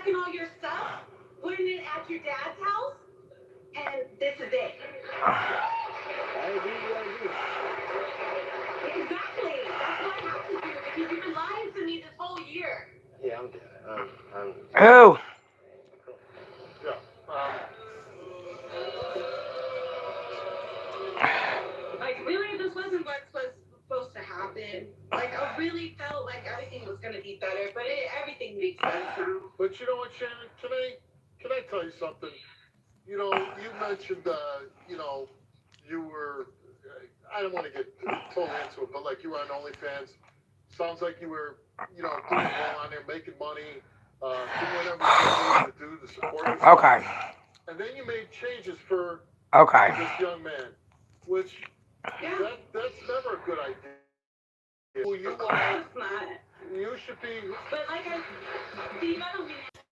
packing all your stuff, putting it at your dad's house, and this is it. Exactly. That's what happened here because you've been lying to me this whole year. Yeah, I'm dead. Oh. Yeah. Like, really, this wasn't what was supposed to happen. Like, I really felt like everything was going to be better, but everything makes sense now. But you know what, Shannon? Today, can I tell you something? You know, you mentioned, you were, I don't want to get totally into it, but like you were on OnlyFans. Sounds like you were, doing well on there, making money, doing whatever you needed to do to support yourself. Okay. And then you made changes for Okay. this young man, which that's never a good idea. Who you are, It's not. you should be. But like I don't mean it,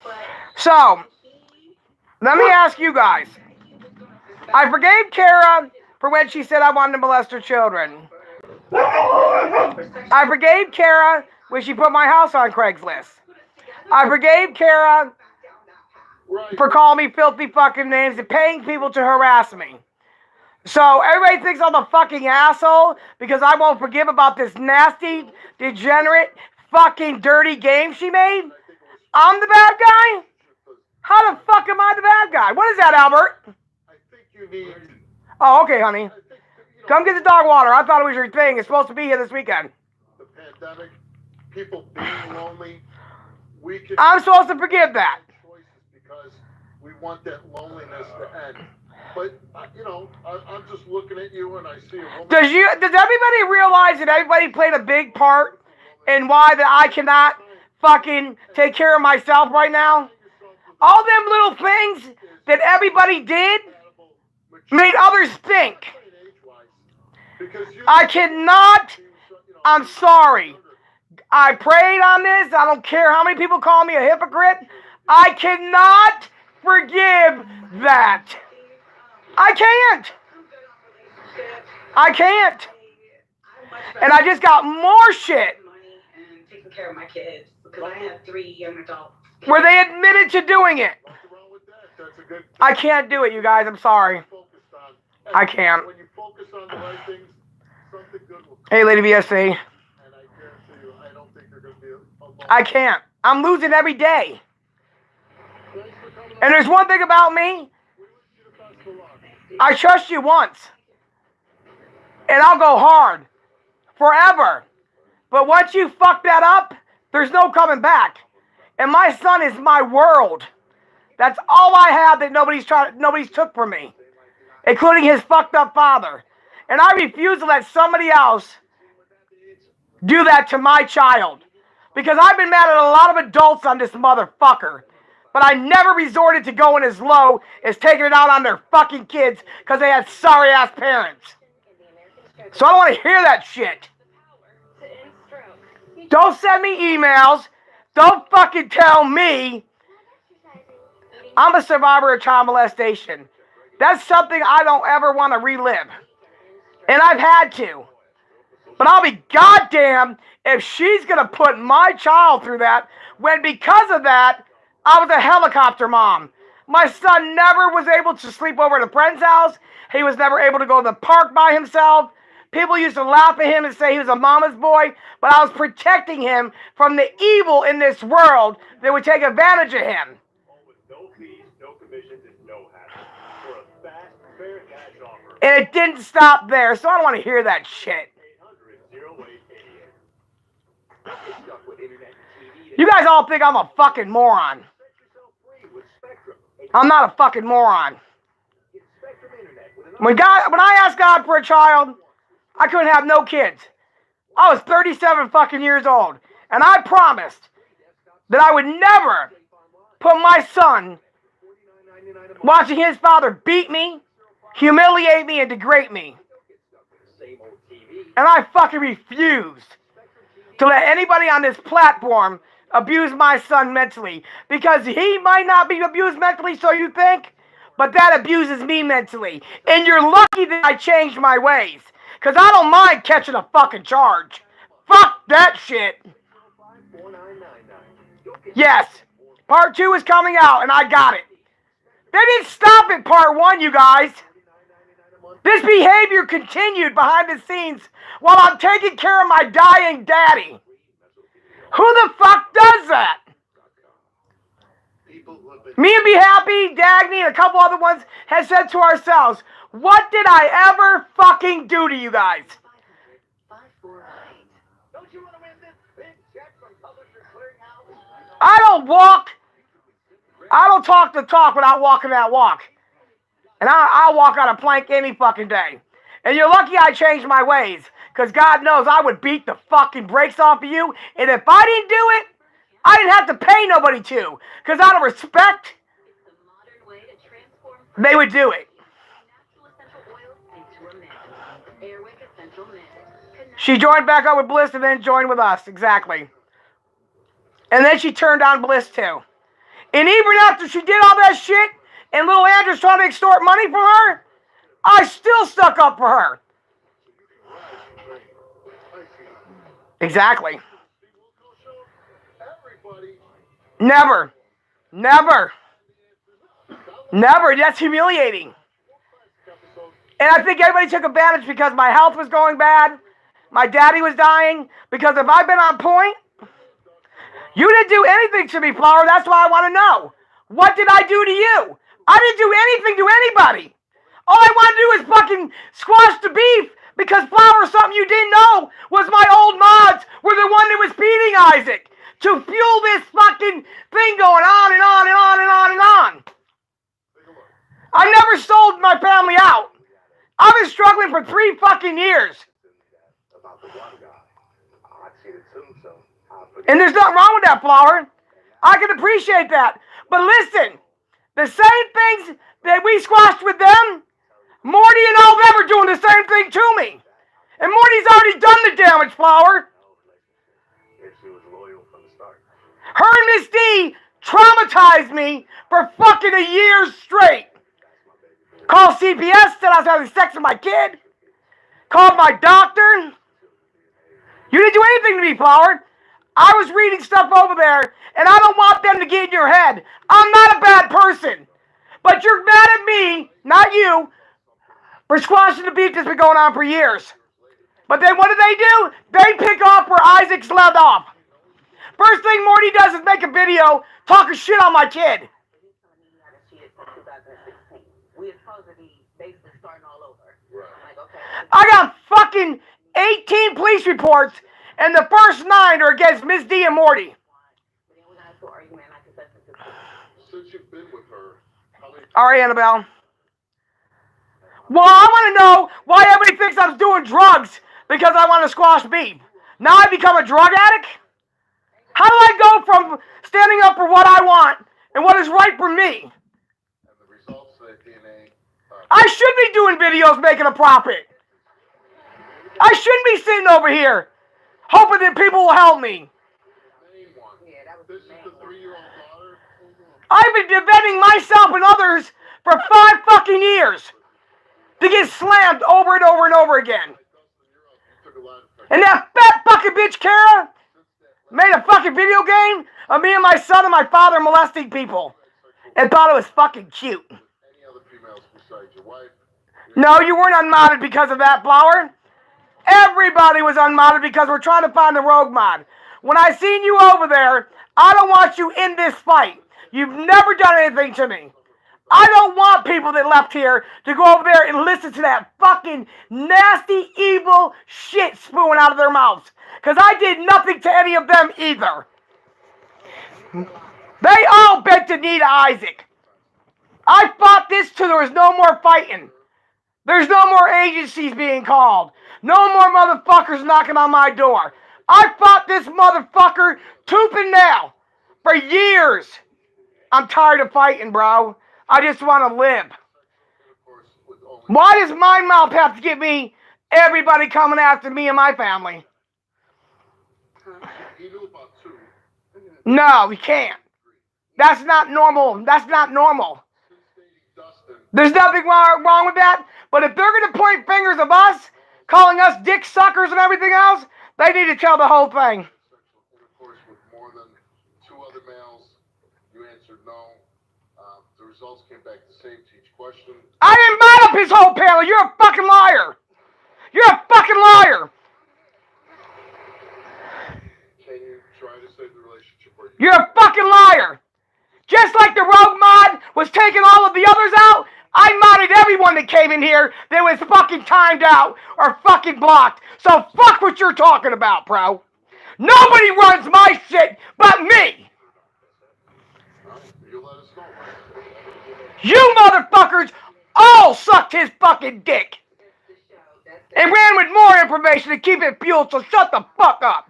but So, let me ask you guys. I forgave Kara for when she said I wanted to molest her children. I forgave Kara when she put my house on Craigslist. I forgave Kara for calling me filthy fucking names and paying people to harass me. So everybody thinks I'm a fucking asshole because I won't forgive about this nasty, degenerate, fucking dirty game she made. I'm the bad guy? How the fuck am I the bad guy? What is that, Albert? I think you need. Oh, okay, honey. Come get the dog water. I thought it was your thing. It's supposed to be here this weekend. The pandemic, people being lonely, we can. I'm supposed to forgive that. Choices because we want that loneliness to end. But I'm just looking at you and I see a woman. Does everybody realize that everybody played a big part in why that I cannot fucking take care of myself right now? All them little things that everybody did made others think. I cannot. I'm sorry. I prayed on this. I don't care how many people call me a hypocrite. I cannot forgive that. I can't. I can't. And I just got more shit. And taking care of my kids because I have 3 young adults. Where they admitted to doing it. I can't do it, you guys. I'm sorry. I can't. When you focus on the right things, something good will come. Hey, Lady VSC. And I guarantee you, I don't think you're going to be alone. I can't. I'm losing every day. And there's one thing about me. I trust you once. And I'll go hard. Forever. But once you fuck that up, there's no coming back. And my son is my world. That's all I have that nobody's took from me. Including his fucked up father. And I refuse to let somebody else do that to my child. Because I've been mad at a lot of adults on this motherfucker. But I never resorted to going as low as taking it out on their fucking kids because they had sorry-ass parents. So I don't want to hear that shit. Don't send me emails. Don't fucking tell me I'm a survivor of child molestation. That's something I don't ever want to relive. And I've had to. But I'll be goddamn if she's going to put my child through that when because of that, I was a helicopter mom. My son never was able to sleep over at a friend's house. He was never able to go to the park by himself. People used to laugh at him and say he was a mama's boy, but I was protecting him from the evil in this world that would take advantage of him. No fees, no commissions, and no hassle. For a fast, fair cash offer. And it didn't stop there, so I don't want to hear that shit. You guys all think I'm a fucking moron. I'm not a fucking moron. When I asked God for a child, I couldn't have no kids. I was 37 fucking years old. And I promised that I would never put my son watching his father beat me, humiliate me, and degrade me. And I fucking refused to let anybody on this platform abuse my son mentally. Because he might not be abused mentally, so you think, but that abuses me mentally. And you're lucky that I changed my ways. Because I don't mind catching a fucking charge. Fuck that shit. Yes. Part 2 is coming out, and I got it. They didn't stop at part 1, you guys. This behavior continued behind the scenes while I'm taking care of my dying daddy. Who the fuck does that? Me and Be Happy, Dagny, and a couple other ones have said to ourselves, what did I ever fucking do to you guys? I don't talk the talk without walking that walk. And I'll walk on a plank any fucking day. And you're lucky I changed my ways. Because God knows I would beat the fucking brakes off of you. And if I didn't do it, I didn't have to pay nobody to. Because out of respect, they would do it. She joined back up with Bliss and then joined with us. Exactly. And then she turned on Bliss too. And even after she did all that shit, and little Andrew's trying to extort money from her, I still stuck up for her. Exactly. Never. Never. Never. That's humiliating. And I think everybody took advantage because my health was going bad. My daddy was dying. Because if I'd been on point, you didn't do anything to me, Flower. That's why I want to know. What did I do to you? I didn't do anything to anybody. All I want to do is fucking squash the beef because Flower, something you didn't know was my old mods were the one that was beating Isaac to fuel this fucking thing going on and on and on and on and on. I never sold my family out. I've been struggling for 3 fucking years. And there's nothing wrong with that, Flower. I can appreciate that. But listen, the same things that we squashed with them, Morty and all of them are doing the same thing to me. And Morty's already done the damage, Flower. Her and Miss D traumatized me for fucking a year straight. Called CPS, said I was having sex with my kid. Called my doctor. You didn't do anything to me, Flower. I was reading stuff over there, and I don't want them to get in your head. I'm not a bad person. But you're mad at me, not you, for squashing the beef that's been going on for years. But then what do? They pick off where Isaac's left off. First thing Morty does is make a video talking shit on my kid. I got fucking 18 police reports, and the first 9 are against Miss D and Morty. Since you've been with her, how many... All right, Annabelle. Well, I want to know why everybody thinks I'm doing drugs because I want to squash beef. Now I become a drug addict? How do I go from standing up for what I want and what is right for me? And the results of that DNA... I should be doing videos making a profit. I shouldn't be sitting over here hoping that people will help me. This is the 3-year-old daughter. I've been defending myself and others for 5 fucking years to get slammed over and over and over again. And that fat fucking bitch Kara made a fucking video game of me and my son and my father molesting people and thought it was fucking cute. Any other females besides your wife? No, you weren't unmodded because of that, Flower. Everybody was unmodded because we're trying to find the rogue mod. When I seen you over there, I don't want you in this fight. You've never done anything to me. I don't want people that left here to go over there and listen to that fucking nasty, evil shit spewing out of their mouths. Because I did nothing to any of them either. They all bent the knee to Isaac. I fought this till there was no more fighting. There's no more agencies being called. No more motherfuckers knocking on my door. I fought this motherfucker tooth and nail for years. I'm tired of fighting, bro. I just want to live. Why does my mouth have to get me everybody coming after me and my family? He knew about 2. No, we can't. That's not normal. That's not normal. There's nothing wrong with that. But if they're going to point fingers of us, calling us dick suckers and everything else, they need to tell the whole thing. And of course, with more than 2 other males, you answered no. The results came back the same to each question. I didn't mount up his whole panel. You're a fucking liar. You're a fucking liar. Can you try to save the relationship? Or You're a fucking liar. Just like the rogue mod was taking all of the others out, I modded everyone that came in here that was fucking timed out or fucking blocked. So fuck what you're talking about, bro. Nobody runs my shit but me. You let us know, right? You motherfuckers all sucked his fucking dick. And ran with more information to keep it fueled, so shut the fuck up.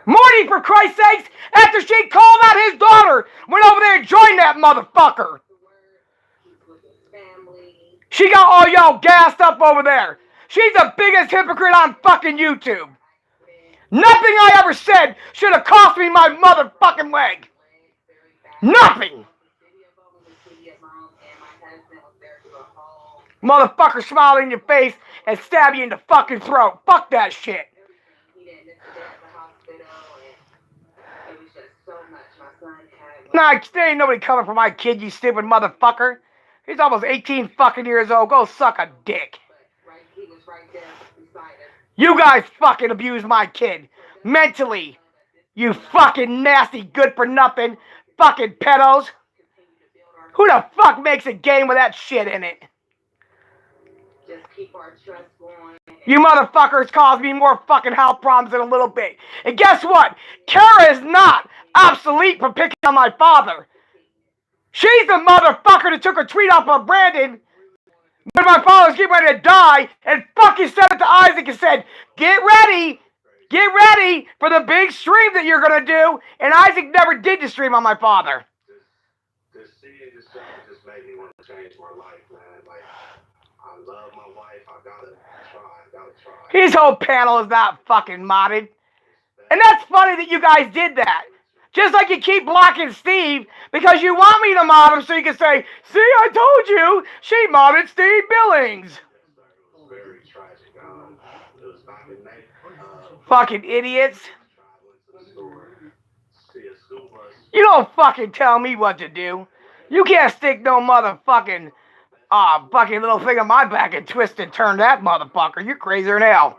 Morty, for Christ's sakes, after she called out his daughter, went over there and joined that motherfucker. She got all y'all gassed up over there. She's the biggest hypocrite on fucking YouTube. Nothing I ever said should have cost me my motherfucking leg. Nothing. Motherfucker smile in your face and stab you in the fucking throat. Fuck that shit. Nah, there ain't nobody coming for my kid, you stupid motherfucker. He's almost 18 fucking years old. Go suck a dick. You guys fucking abuse my kid. Mentally. You fucking nasty, good for nothing fucking pedos. Who the fuck makes a game with that shit in it? Just keep our trust going. You motherfuckers caused me more fucking health problems in a little bit. And guess what? Kara is not obsolete for picking on my father. She's the motherfucker that took a tweet off of Brandon when my father was getting ready to die and fucking sent it to Isaac and said, get ready for the big stream that you're gonna do. And Isaac never did the stream on my father. This seeing this stuff just made me want to change my life, man. Like, I love my wife. I gotta try. His whole panel is not fucking modded. And that's funny that you guys did that. Just like you keep blocking Steve because you want me to mod him so you can say, see, I told you, she modded Steve Billings. It was very tragic. It was back in May. Fucking idiots. Traveling to the store, see a school bus. You don't fucking tell me what to do. You can't stick no motherfucking fucking little thing on my back and twist and turn that motherfucker. You're crazier than hell.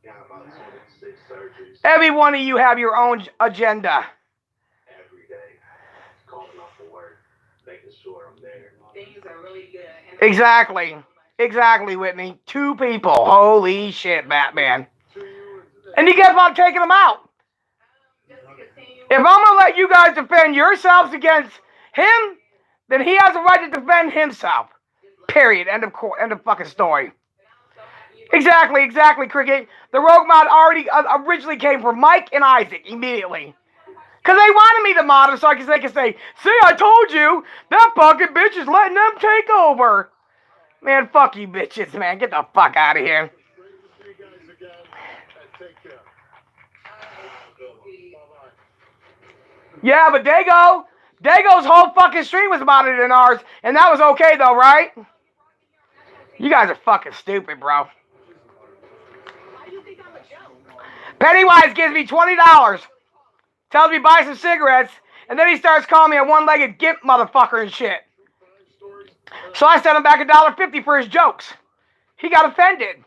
Got about 26 surgeries Every one of you have your own agenda. every day. Calling off for work, making sure I'm there. Things are really good. Exactly, Whitney. 2 people. Holy shit, Batman. And you kept on taking them out. If I'm gonna let you guys defend yourselves against him, then he has a right to defend himself. Period. End of fucking story. Exactly, Cricket. The rogue mod already originally came from Mike and Isaac immediately. Because they wanted me to mod him so they can say, see, I told you, that fucking bitch is letting them take over. Man, fuck you bitches, man. Get the fuck out of here. Great to see you guys again, and take care. Bye-bye. Yeah, but Dago's whole fucking stream was modded than ours, and that was okay though, right? You guys are fucking stupid, bro. Pennywise gives me $20, tells me buy some cigarettes, and then he starts calling me a one-legged gimp motherfucker and shit. So I sent him back $1.50 for his jokes. He got offended.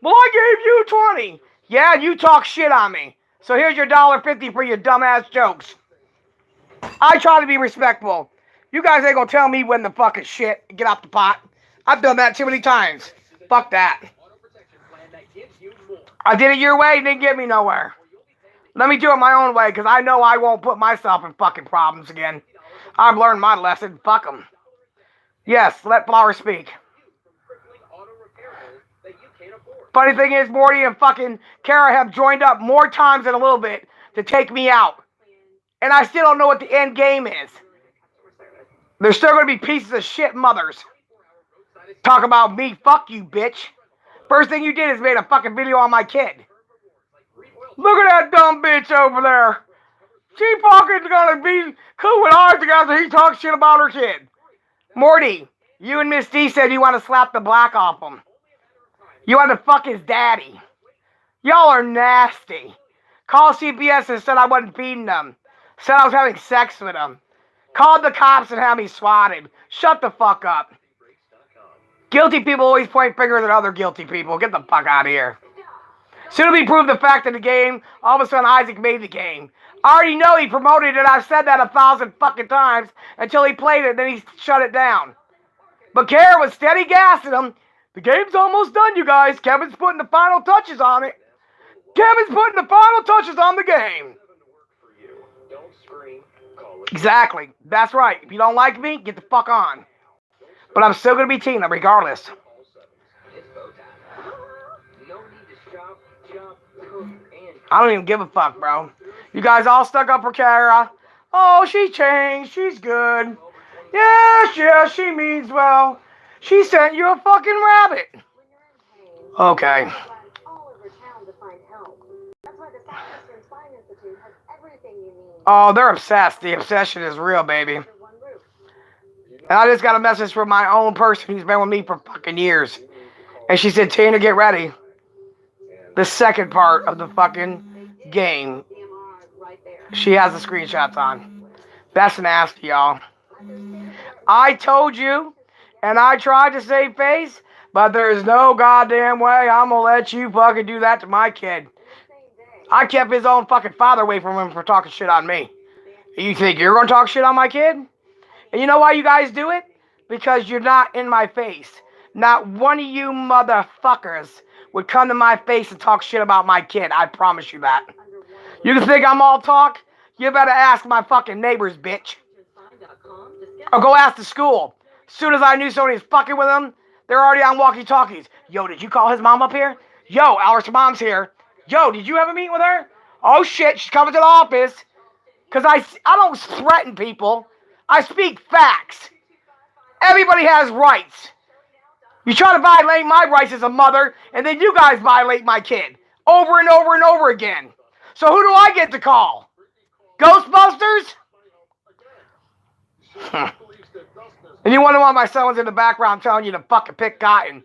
Well, I gave you 20. Yeah, you talk shit on me. So here's your $1.50 for your dumbass jokes. I try to be respectful. You guys ain't gonna tell me when the fucking shit. Get off the pot. I've done that too many times. Fuck that. I did it your way, it didn't get me nowhere. Let me do it my own way, because I know I won't put myself in fucking problems again. I've learned my lesson. Fuck them. Yes, let Flower speak. Funny thing is, Morty and fucking Kara have joined up more times in a little bit to take me out. And I still don't know what the end game is. There's still going to be pieces of shit mothers. Talk about me, fuck you, bitch. First thing you did is made a fucking video on my kid. Look at that dumb bitch over there. She fucking gonna be cool with ours together. He talks shit about her kid. Morty, you and Miss D said you want to slap the black off him. You want to fuck his daddy. Y'all are nasty. Called CPS and said I wasn't feeding them. Said I was having sex with them. Called the cops and had me swatted. Shut the fuck up. Guilty people always point fingers at other guilty people. Get the fuck out of here. Soon as we proved the fact of the game, all of a sudden Isaac made the game. I already know he promoted it. I've said that 1,000 fucking times until he played it, then he shut it down. But Kara was steady gassing him. The game's almost done, you guys. Kevin's putting the final touches on it. Kevin's putting the final touches on the game. Exactly. That's right. If you don't like me, get the fuck on. But I'm still going to be Tina, regardless. I don't even give a fuck, bro. You guys all stuck up for Kara. Oh, she changed. She's good. Yeah, she means well. She sent you a fucking rabbit. Okay. Oh, they're obsessed. The obsession is real, baby. And I just got a message from my own person who's been with me for fucking years. And she said, Tina, get ready. The second part of the fucking game. She has the screenshots on. That's nasty, y'all. I told you, and I tried to save face, but there's no goddamn way I'm gonna let you fucking do that to my kid. I kept his own fucking father away from him for talking shit on me. You think you're gonna talk shit on my kid? And you know why you guys do it? Because you're not in my face. Not one of you motherfuckers would come to my face and talk shit about my kid. I promise you that. You can think I'm all talk? You better ask my fucking neighbors, bitch. Or go ask the school. As soon as I knew somebody was fucking with them, they're already on walkie-talkies. Yo, did you call his mom up here? Yo, Albert's mom's here. Yo, did you have a meeting with her? Oh shit, she's coming to the office. Because I don't threaten people. I speak facts. Everybody has rights. You try to violate my rights as a mother, and then you guys violate my kid. Over and over and over again. So who do I get to call? Ghostbusters? And you wonder why my son was in the background telling you to fucking pick cotton.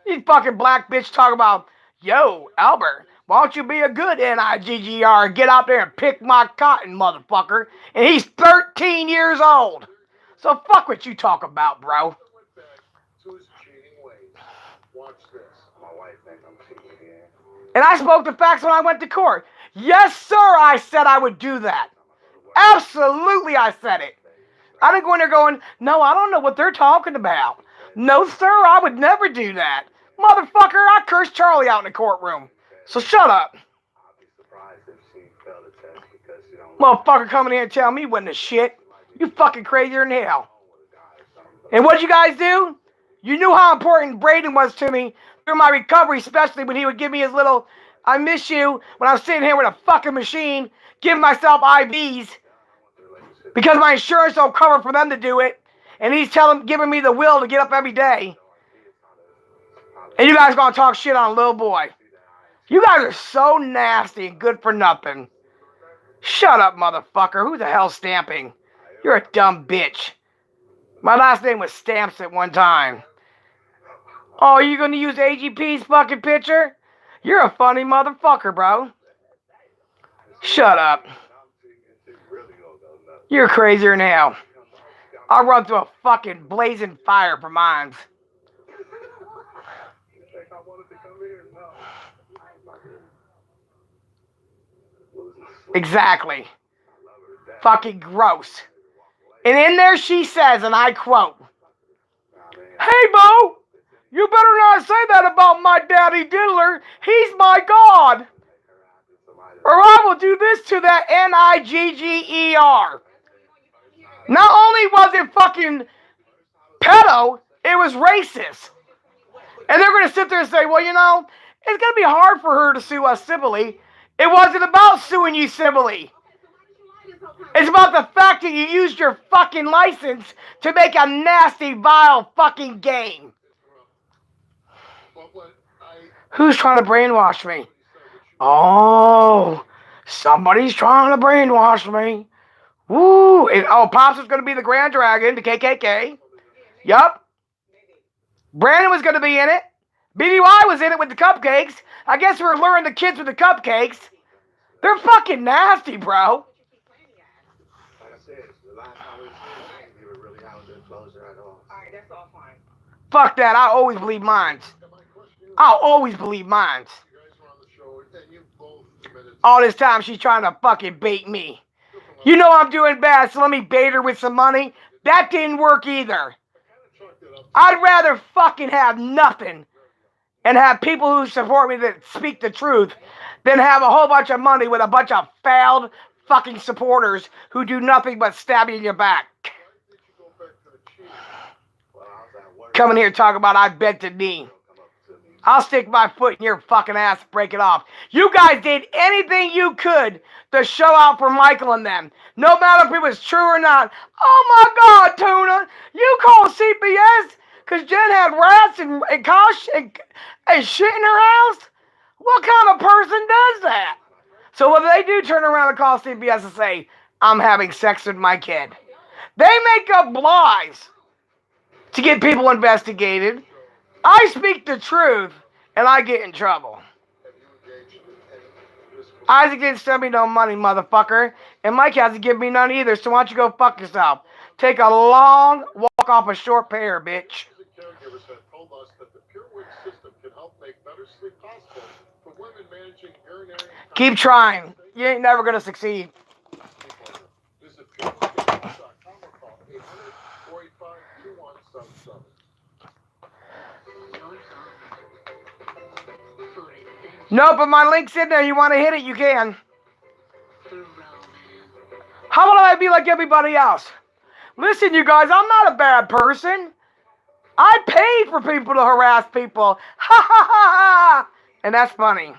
These fucking black bitch talking about, yo, Albert, why don't you be a good NIGGR and get out there and pick my cotton, motherfucker? And he's 13 years old. So fuck what you talk about, bro. And I spoke the facts when I went to court. Yes, sir, I said I would do that. Absolutely, I said it. I didn't go in there going, no, I don't know what they're talking about. No, sir, I would never do that. Motherfucker, I cursed Charlie out in the courtroom. So shut up. Motherfucker coming in and telling me when the shit. You fucking crazier than hell. And what'd you guys do? You knew how important Braden was to me through my recovery, especially when he would give me his little, I miss you, when I was sitting here with a fucking machine, giving myself IVs, because my insurance don't cover for them to do it, and he's giving me the will to get up every day. And you guys gonna talk shit on a little boy. You guys are so nasty and good for nothing. Shut up, motherfucker. Who the hell's stamping? You're a dumb bitch. My last name was Stamps at one time. Oh, you gonna use AGP's fucking picture? You're a funny motherfucker, bro. Shut up. You're crazier than hell. I'll run through a fucking blazing fire for mine. Exactly. Fucking gross. And in there she says, and I quote, "Hey, Bo, you better not say that about my daddy diddler. He's my God. Or I will do this to that NIGGER. Not only was it fucking pedo, it was racist. And they're going to sit there and say, well, you know, it's going to be hard for her to sue us civilly. It wasn't about suing you civilly. It's about the fact that you used your fucking license to make a nasty, vile fucking game. Who's trying to brainwash me? Oh, somebody's trying to brainwash me. Woo. Pops was going to be the Grand Dragon, the KKK. Yup. Brandon was going to be in it. BBY was in it with the cupcakes. I guess we were luring the kids with the cupcakes. They're fucking nasty, bro. Like I said, the last time we were seeing, I didn't even really have a good closer at all. Alright, that's all fine. Fuck that. I always believe mines. And my question is, I'll always believe mines. you guys were on the show, and you both admitted All this time she's trying to fucking bait me. You know I'm doing bad, so let me bait her with some money. That didn't work either. I kind of chalked it up. I'd rather fucking have nothing and have people who support me that speak the truth than have a whole bunch of money with a bunch of failed fucking supporters who do nothing but stab you in your back. Why did you go back to the cheese? Well, I was at work. Coming here talking about I bet the knee. Come up to me. I'll stick my foot in your fucking ass and break it off. You guys did anything you could to show out for Michael and them. No matter if it was true or not. Oh my God, Tuna. You call CPS because Jen had rats and shit in her house? What kind of person does that? So what they do, turn around and call CPS and say, I'm having sex with my kid. They make up lies to get people investigated. I speak the truth, and I get in trouble. Have you engaged in this? Isaac didn't send me no money, motherfucker. And Mike hasn't given me none either, so why don't you go fuck yourself? Take a long walk off a short pear, bitch. Caregivers have told us that the PureWick system can help make better sleep possible for women managing urinary incontinence. Keep trying. You ain't never gonna succeed. Visit PureWick.com or call 800-485-2177. No, but my link's in there. You want to hit it, you can. How about I be like everybody else? Listen, you guys, I'm not a bad person. I pay for people to harass people. Ha ha ha ha! And that's funny.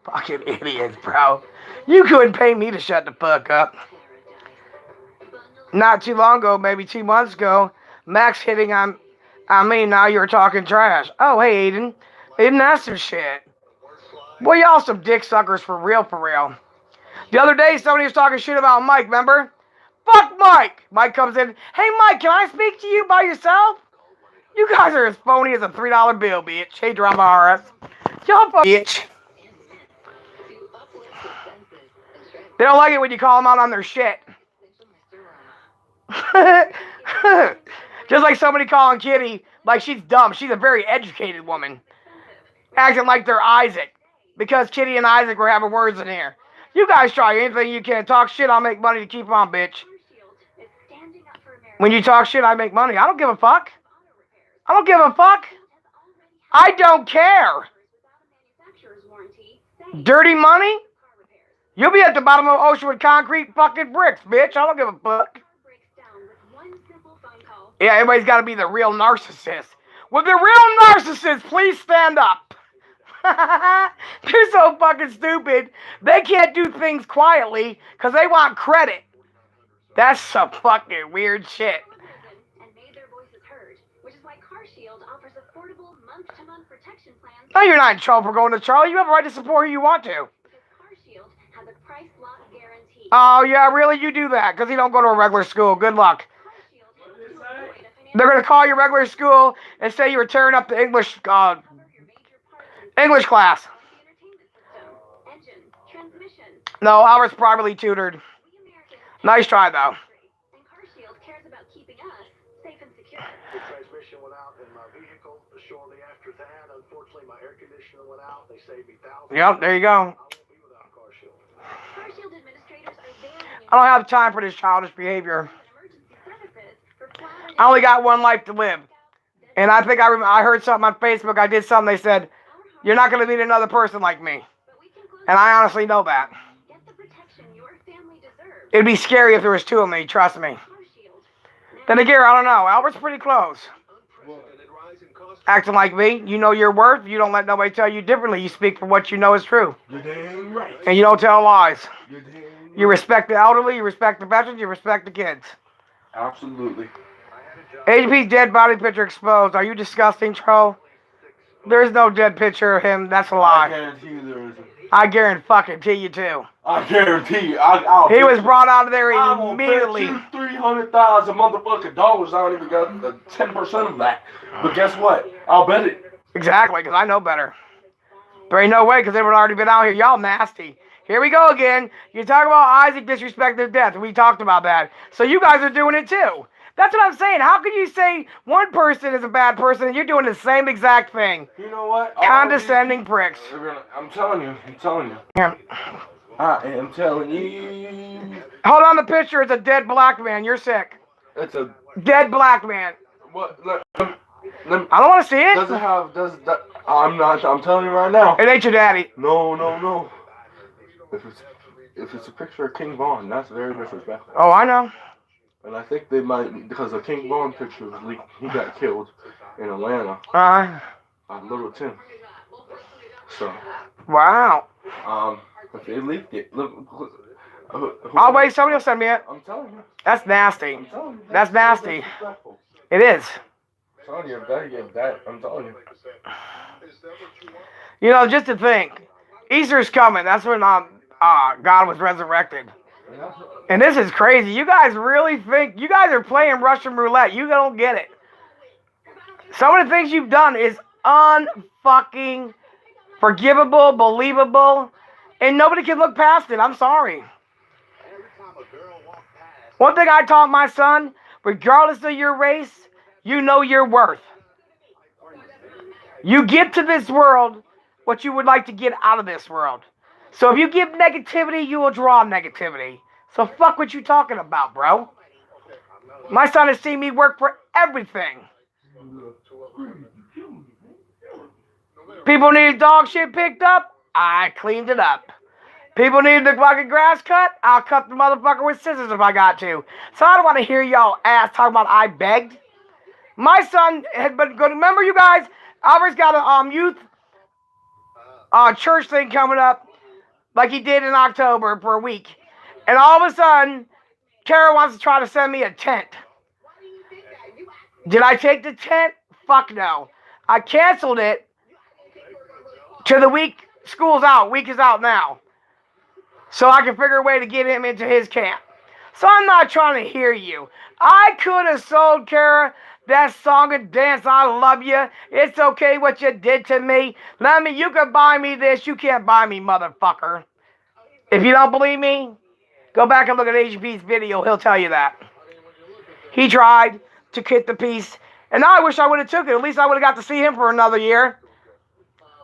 Fucking idiots, bro. You couldn't pay me to shut the fuck up. Not too long ago, maybe 2 months ago, Max hitting on me, now you're talking trash. Oh, hey, Aiden. Aiden, that's some shit. Boy, y'all some dick suckers for real, for real. The other day, somebody was talking shit about Mike, remember? Fuck Mike! Mike comes in, hey, Mike, can I speak to you by yourself? You guys are as phony as a $3 bill, bitch. Hey, Drama RS. Y'all fuck bitch. They don't like it when you call them out on their shit. Just like somebody calling Kitty like she's dumb. She's a very educated woman. Acting like they're Isaac. Because Kitty and Isaac were having words in here. You guys try anything you can. Talk shit, I'll make money to keep on, bitch. When you talk shit, I make money. I don't give a fuck. I don't give a fuck. I don't care. Dirty money? You'll be at the bottom of the ocean with concrete fucking bricks, bitch. I don't give a fuck. Yeah, everybody's got to be the real narcissist. Will the real narcissist please stand up? They're so fucking stupid. They can't do things quietly because they want credit. That's some fucking weird shit. No, you're not in trouble for going to Charlie. You have a right to support who you want to. Oh, yeah, really? You do that because you don't go to a regular school. Good luck. They're going to call your regular school and say you were tearing up the English class. No, I was privately tutored. Nice try, though. The transmission went out in my vehicle. Shortly after that, unfortunately, my air conditioner went out. They saved me thousands. Yep, there you go. I won't be without CarShield. I don't have time for this childish behavior. I only got one life to live. And I think I heard something on Facebook. I did something. They said, you're not going to meet another person like me. And I honestly know that. It'd be scary if there was two of me, trust me. Then again, I don't know. Albert's pretty close. Acting like me, you know your worth. You don't let nobody tell you differently. You speak for what you know is true. You're damn right. And you don't tell lies. You're damn right. You respect the elderly, you respect the veterans, you respect the kids. Absolutely. HP's dead body picture exposed. Are you disgusting, troll? There's no dead picture of him. That's a I lie. guarantee you there isn't. I guarantee you too. I guarantee you. I'll He bet was you- brought out of there I will immediately. bet you $300,000 motherfucking dollars. I don't even got the 10% of that. But guess what? I'll bet it. Exactly, because I know better. There ain't no way, because they would already been out here. Y'all nasty. Here we go again. You talk about Isaac disrespecting to death. We talked about that. So you guys are doing it too. That's what I'm saying. How can you say one person is a bad person and you're doing the same exact thing? You know what? Condescending pricks. I'm telling you. Yeah. I am telling you. Hold on, the picture. It's a dead black man. You're sick. It's a Dead black man. what? I don't want to see it. Does it have? Does that? I'm not. I'm telling you right now. It ain't your daddy. No. If it's a picture of King Von, that's very disrespectful. Oh, I know. And I think they might, because the King Von picture was leaked. He got killed in Atlanta Uh, on Little Tim. So, wow. if they leaked it, look. I'll wait. Somebody will send me it. I'm telling you. That's nasty. I'm telling you. That's nasty. Disrespectful. It is. I'm telling you, that. I'm telling you. You know, just to think, Easter's coming. That's when God was resurrected. And this is crazy. You guys really think you guys are playing Russian roulette? You don't get it. Some of the things you've done is unfucking forgivable, believable, and nobody can look past it. I'm sorry. One thing I taught my son, regardless of your race, you know your worth. You give to this world what you would like to get out of this world. So if you give negativity, you will draw negativity. So fuck what you talking about, bro. My son has seen me work for everything. People need dog shit picked up, I cleaned it up. People need the fucking grass cut, I'll cut the motherfucker with scissors if I got to. So I don't want to hear y'all ass talking about I begged. My son had been good. Remember, you guys, Albert's got a youth church thing coming up, like he did in October for a week. And all of a sudden, Tara wants to try to send me a tent. Did I take the tent? Fuck no. I canceled it to the week. School's out. Week is out now. So I can figure a way to get him into his camp. So I'm not trying to hear you. I could have sold Kara that song and dance, I love you. It's okay what you did to me. You can buy me this. You can't buy me, motherfucker. If you don't believe me, go back and look at HP's video. He'll tell you that. He tried to get the piece. And now I wish I would have took it. At least I would have got to see him for another year.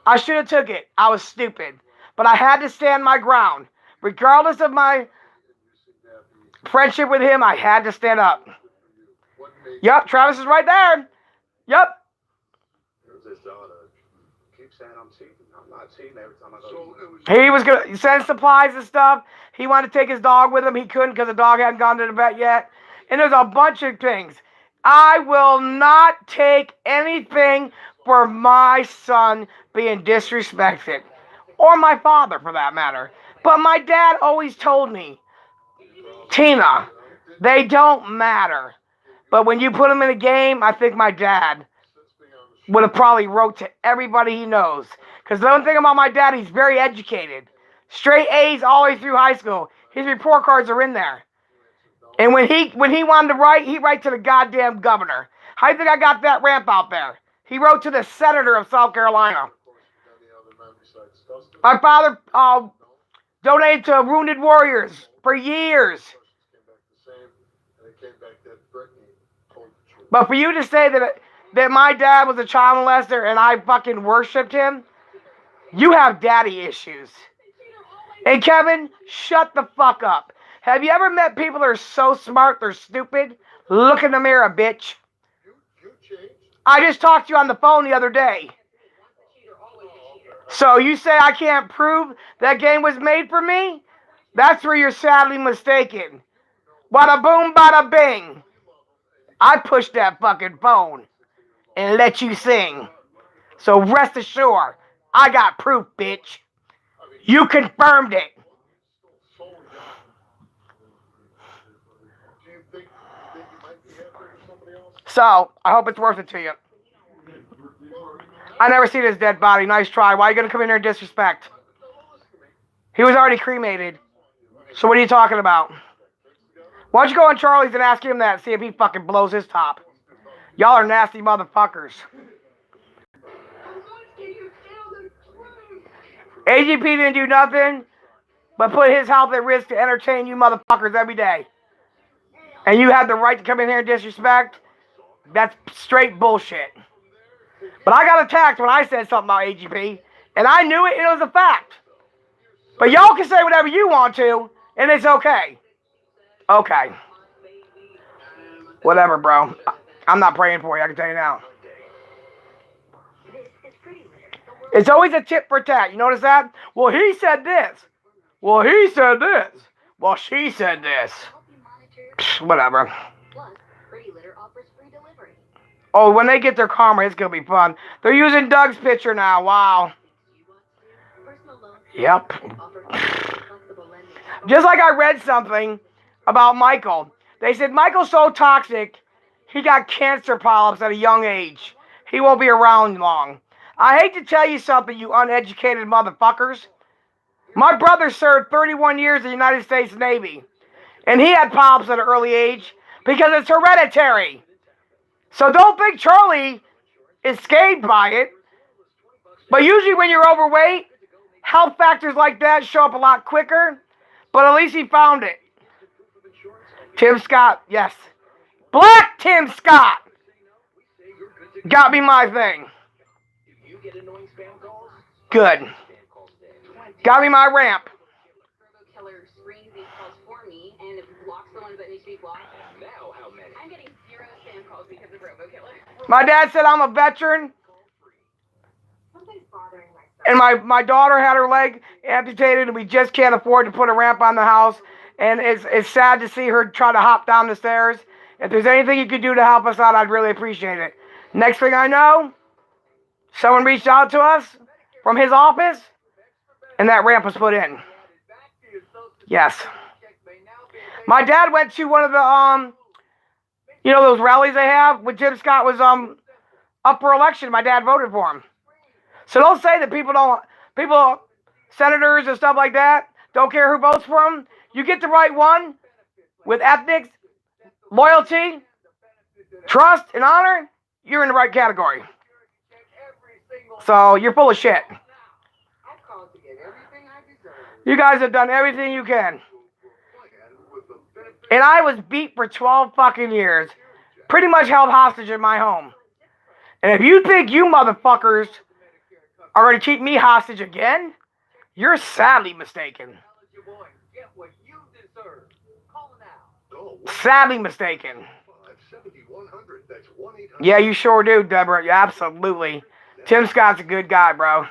I should have took it. I was stupid. But I had to stand my ground. Regardless of my friendship with him, I had to stand up. Yep, Travis is right there. Yep. His daughter keeps saying I'm cheating. I'm not cheating every time I go. He was going to send supplies and stuff. He wanted to take his dog with him. He couldn't because the dog hadn't gone to the vet yet. And there's a bunch of things. I will not take anything for my son being disrespected. Or my father, for that matter. But my dad always told me, Tina, they don't matter. But when you put them in a game, I think my dad would have probably wrote to everybody he knows. Because the one thing about my dad, he's very educated. Straight A's all the way through high school. His report cards are in there. And when he wanted to write, he wrote to the goddamn governor. How do you think I got that ramp out there? He wrote to the senator of South Carolina. My father donated to Wounded Warriors for years. But for you to say that my dad was a child molester and I fucking worshipped him, you have daddy issues. And Kevin, shut the fuck up. Have you ever met people that are so smart they're stupid? Look in the mirror, bitch. I just talked to you on the phone the other day. So you say I can't prove that game was made for me? That's where you're sadly mistaken. Bada boom, bada bing. I pushed that fucking phone and let you sing. So rest assured, I got proof, bitch. You confirmed it. So, I hope it's worth it to you. I never seen his dead body. Nice try. Why are you going to come in here and disrespect? He was already cremated. So what are you talking about? Why don't you go on Charlie's and ask him that, see if he fucking blows his top. Y'all are nasty motherfuckers. AGP didn't do nothing but put his health at risk to entertain you motherfuckers every day. And you have the right to come in here and disrespect? That's straight bullshit. But I got attacked when I said something about AGP, and I knew it, and it was a fact. But y'all can say whatever you want to, and it's okay. Okay. Whatever, bro. I'm not praying for you, I can tell you now. It's always a tit for tat. You notice that? Well, he said this. Well, he said this. Well, she said this. Whatever. Oh, when they get their karma, it's going to be fun. They're using Doug's picture now. Wow. Yep. Just like I read something about Michael. They said Michael's so toxic, he got cancer polyps at a young age. He won't be around long. I hate to tell you something, you uneducated motherfuckers. My brother served 31 years in the United States Navy. And he had polyps at an early age because it's hereditary. So don't think Charlie is scathed by it. But usually when you're overweight, health factors like that show up a lot quicker. But at least he found it. Tim Scott, yes. Black Tim Scott got me my thing. Good. Got me my ramp. My dad said I'm a veteran. And my daughter had her leg amputated, and we just can't afford to put a ramp on the house. And it's sad to see her try to hop down the stairs. If there's anything you could do to help us out, I'd really appreciate it. Next thing I know, someone reached out to us from his office, and that ramp was put in. Yes. My dad went to one of the, those rallies they have when Tim Scott was up for election. My dad voted for him. So don't say that people, senators and stuff like that, don't care who votes for them. You get the right one with ethics, loyalty, trust, and honor, you're in the right category. So you're full of shit. You guys have done everything you can. And I was beat for 12 fucking years. Pretty much held hostage in my home. And if you think you motherfuckers are going to keep me hostage again, you're sadly mistaken. Sadly mistaken. Yeah, you sure do, Deborah. Yeah, absolutely. Tim Scott's a good guy, bro.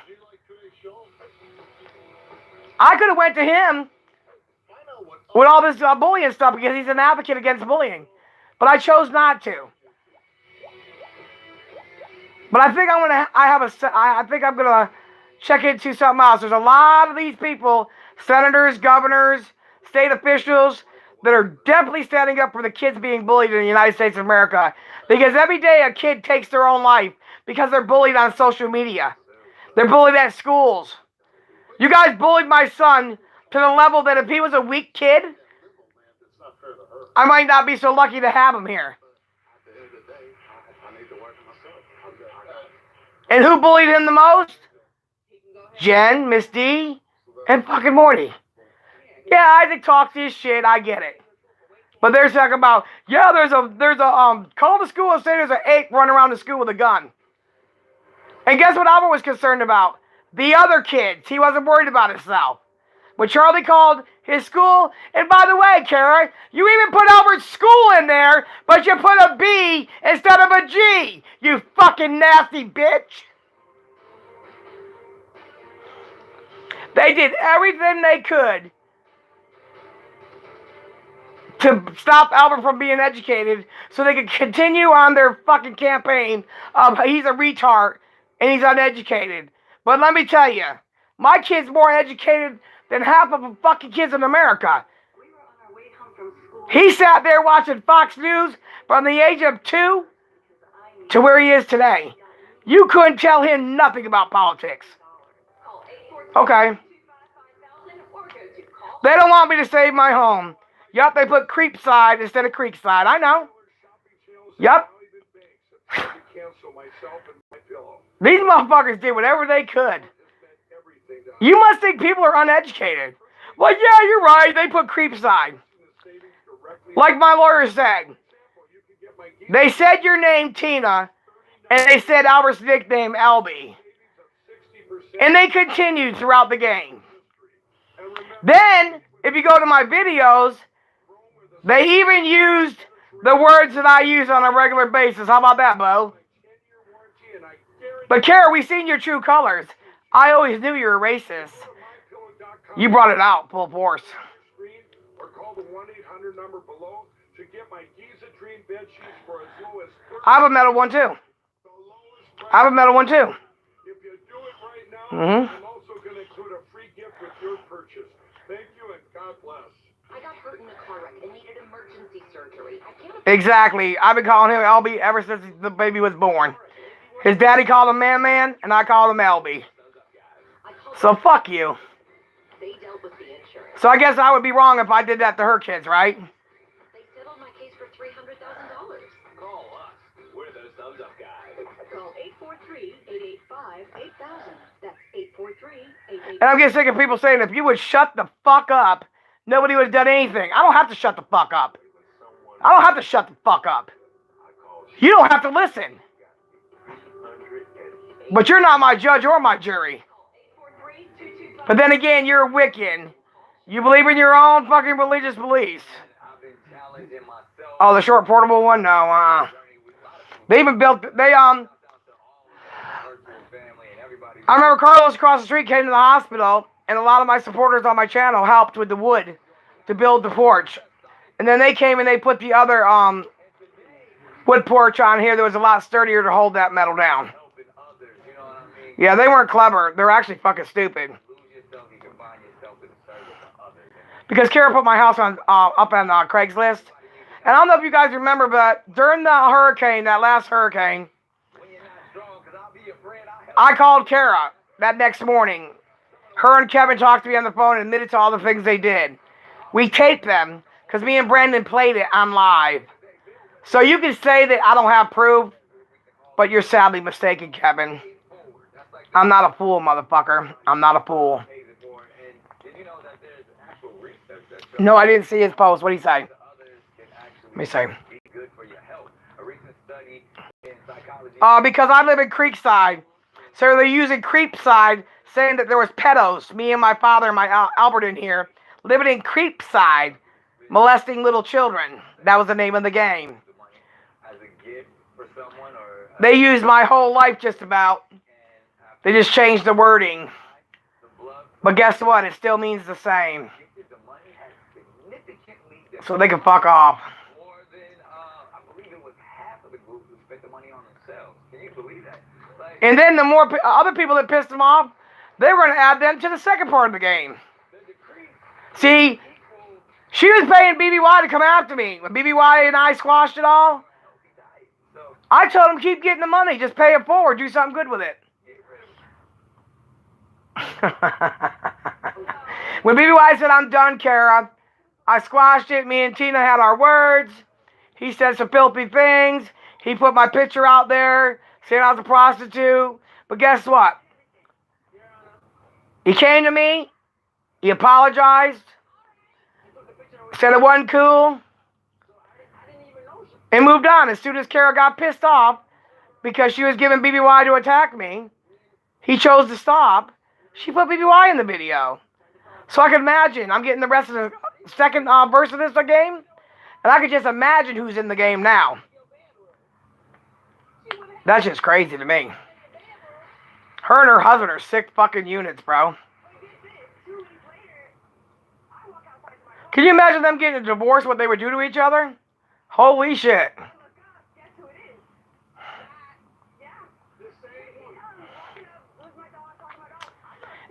I could have went to him with all this bullying stuff because he's an advocate against bullying. But I chose not to. But I think I'm gonna check into something else. There's a lot of these people, senators, governors, state officials, that are definitely standing up for the kids being bullied in the United States of America. Because every day a kid takes their own life because they're bullied on social media. They're bullied at schools. You guys bullied my son to the level that if he was a weak kid, I might not be so lucky to have him here. And who bullied him the most? Jen, Miss D, and fucking Morty. Yeah, Isaac talks his shit, I get it. But they're talking about, yeah, there's a call the school and say there's an ape running around the school with a gun. And guess what Albert was concerned about? The other kids. He wasn't worried about himself. When Charlie called his school, and by the way, Kara, you even put Albert's school in there, but you put a B instead of a G, you fucking nasty bitch. They did everything they could to stop Albert from being educated so they could continue on their fucking campaign of he's a retard and he's uneducated. But let me tell you, my kid's more educated than half of the fucking kids in America. He sat there watching Fox News from the age of 2 to where he is today. You couldn't tell him nothing about politics. Okay. They don't want me to save my home. Yup, they put Creepside instead of Creekside. I know. Yup. These motherfuckers did whatever they could. You must think people are uneducated. Well, yeah, you're right. They put Creepside. Like my lawyer said. They said your name, Tina, and they said Albert's nickname, Albie. And they continued throughout the game. Then, if you go to my videos, they even used the words that I use on a regular basis. How about that, Bo? But Kara, we seen your true colors. I always knew you were racist. You brought it out full force. Or call the 1-800 number below to get my Giza Dream bed sheets for as low as I have a metal one too. I have a metal one too. If you do it right now, Mm-hmm. I'm also going to include a free gift with your purchase. Thank you and God bless. I got hurt in a car wreck and needed emergency surgery. I can't Exactly. I've been calling him Albie ever since the baby was born. His daddy called him Man, and I called him Albie. So fuck you. They dealt with the insurance. So I guess I would be wrong if I did that to her kids, right? They settled my case for $300,000. Call us. We're those thumbs up guys. Call 843-885-8000. That's 843-885. And I'm getting sick of people saying if you would shut the fuck up, nobody would have done anything. I don't have to shut the fuck up. I don't have to shut the fuck up. You don't have to listen. But you're not my judge or my jury. But then again, you're a Wiccan. You believe in your own fucking religious beliefs. Oh, the short portable one? No, they even built, I remember Carlos across the street came to the hospital, and a lot of my supporters on my channel helped with the wood to build the porch. And then they came and they put the other, wood porch on here that was a lot sturdier to hold that metal down. Yeah, they weren't clever. They're actually fucking stupid. Because Kara put my house on up on Craigslist. And I don't know if you guys remember, but during the hurricane, that last hurricane, I called Kara that next morning. Her and Kevin talked to me on the phone and admitted to all the things they did. We taped them because me and Brandon played it on live. So you can say that I don't have proof, but you're sadly mistaken, Kevin. I'm not a fool, motherfucker. I'm not a fool. No, I didn't see his post. What did he say? Let me see. Because I live in Creekside. So they're using Creepside, saying that there was pedos, me and my father and my Albert in here, living in Creepside, molesting little children. That was the name of the game. They used my whole life just about. They just changed the wording. But guess what? It still means the same. So they can fuck off. And then the more other people that pissed them off, they were going to add them to the second part of the game. See, she was paying BBY to come after me. When BBY and I squashed it all, I told them keep getting the money. Just pay it forward. Do something good with it. When BBY said, I'm done, Kara, I squashed it. Me and Tina had our words. He said some filthy things. He put my picture out there, saying I was a prostitute. But guess what? He came to me. He apologized. Said it wasn't cool. And moved on. As soon as Kara got pissed off because she was giving BBY to attack me, he chose to stop. She put BBY in the video. So I could imagine. I'm getting the rest of the second verse of this game. And I could just imagine who's in the game now. That's just crazy to me. Her and her husband are sick fucking units, bro. Can you imagine them getting a divorce, what they would do to each other? Holy shit.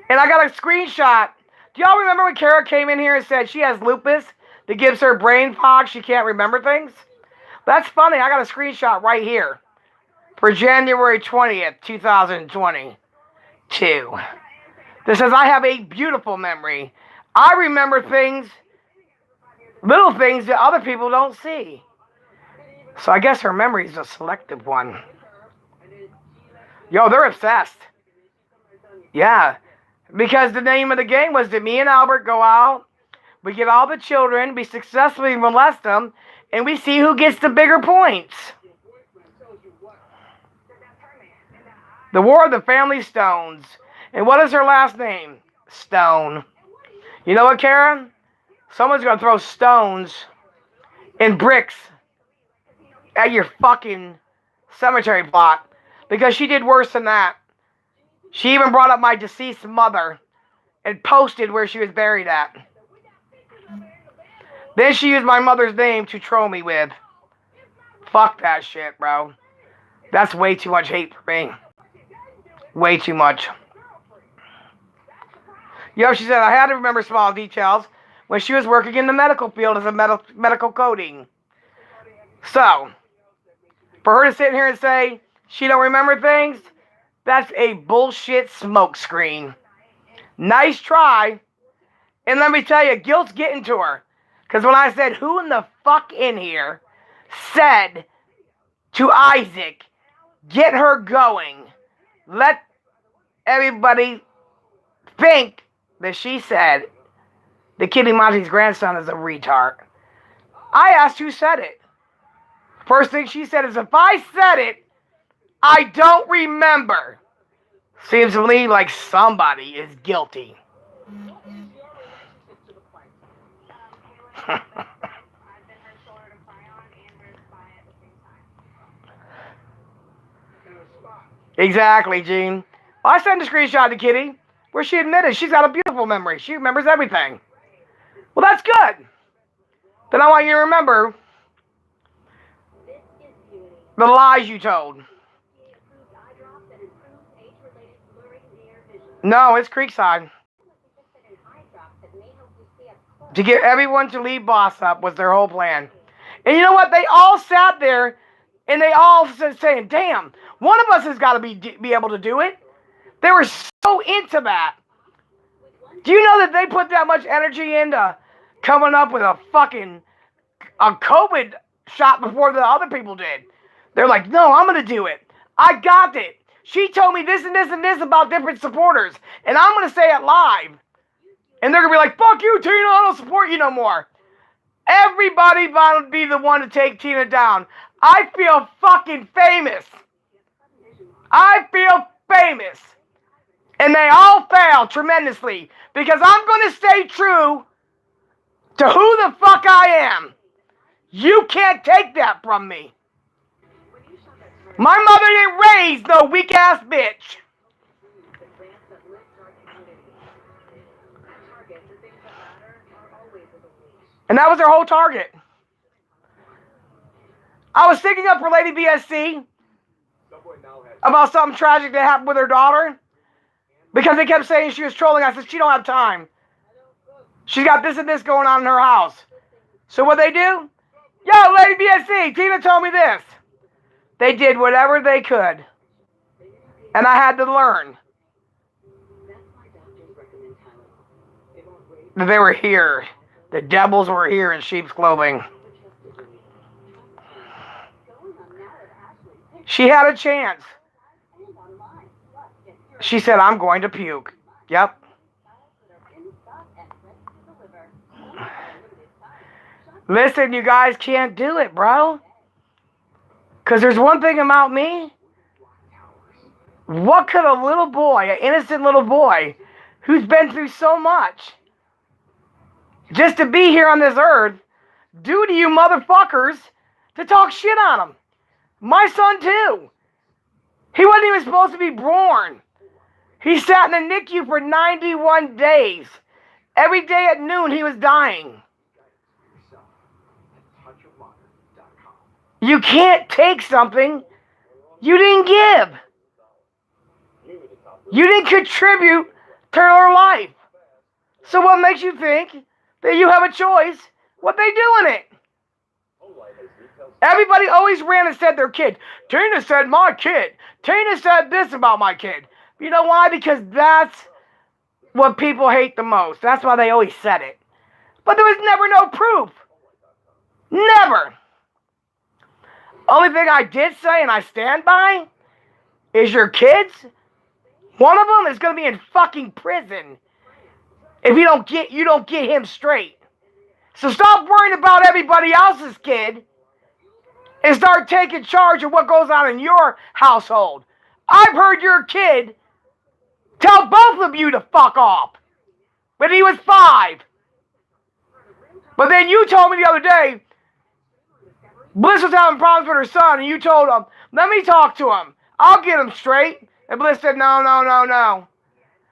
And I got a screenshot. Do y'all remember when Kara came in here and said she has lupus that gives her brain fog? She can't remember things? That's funny. I got a screenshot right here for January 20th, 2022. That says, I have a beautiful memory. I remember things, little things that other people don't see. So I guess her memory is a selective one. Yo, they're obsessed. Yeah. Because the name of the game was that me and Albert go out, we get all the children, we successfully molest them, and we see who gets the bigger points. The War of the Family Stones. And what is her last name? Stone. You know what, Karen? Someone's going to throw stones and bricks at your fucking cemetery plot. Because she did worse than that. She even brought up my deceased mother and posted where she was buried at. Then she used my mother's name to troll me with. Fuck that shit, bro. That's way too much hate for me. Way too much. She said, I had to remember small details when she was working in the medical field as a medical coding. So, for her to sit here and say she don't remember things, that's a bullshit smokescreen. Nice try. And let me tell you, guilt's getting to her. Because when I said, who in the fuck in here said to Isaac, get her going, let everybody think that she said that Kitty Monty's grandson is a retard. I asked who said it. First thing she said is, if I said it, I don't remember. Seems to me like somebody is guilty. Exactly, Gene. I sent a screenshot to Kitty where she admitted she's got a beautiful memory. She remembers everything. Well, that's good. Then I want you to remember the lies you told. No, it's Creekside. To get everyone to leave Boss Up was their whole plan. And you know what? They all sat there and they all said, saying, damn, one of us has got to be able to do it. They were so into that. Do you know that they put that much energy into coming up with a COVID shot before the other people did? They're like, no, I'm going to do it. I got it. She told me this and this and this about different supporters. And I'm going to say it live. And they're going to be like, fuck you, Tina, I don't support you no more. Everybody want to be the one to take Tina down. I feel fucking famous. I feel famous. And they all fail tremendously. Because I'm going to stay true to who the fuck I am. You can't take that from me. My mother didn't raise no weak-ass bitch. And that was their whole target. I was sticking up for Lady BSC about something tragic that happened with her daughter. Because they kept saying she was trolling. I said, she don't have time. She's got this and this going on in her house. So what they do? Yo, Lady BSC, Tina told me this. They did whatever they could. And I had to learn that they were here. The devils were here in sheep's clothing. She had a chance. She said, I'm going to puke. Yep. Listen, you guys can't do it, bro. Because there's one thing about me. What could a little boy, an innocent little boy, who's been through so much, just to be here on this earth, do to you motherfuckers to talk shit on him? My son, too. He wasn't even supposed to be born. He sat in the NICU for 91 days. Every day at noon, he was dying. You can't take something you didn't give. You didn't contribute to her life. So what makes you think that you have a choice what they do in it? Everybody always ran and said their kid. Tina said my kid. Tina said this about my kid. You know why? Because that's what people hate the most. That's why they always said it. But there was never no proof. Never. Only thing I did say, and I stand by, is your kids One of them is going to be in fucking prison if you don't get him straight. So stop worrying about everybody else's kid and start taking charge of what goes on in your household. I've heard your kid tell both of you to fuck off when he was 5. But then you told me the other day, Bliss was having problems with her son, and you told him, let me talk to him. I'll get him straight. And Bliss said, no.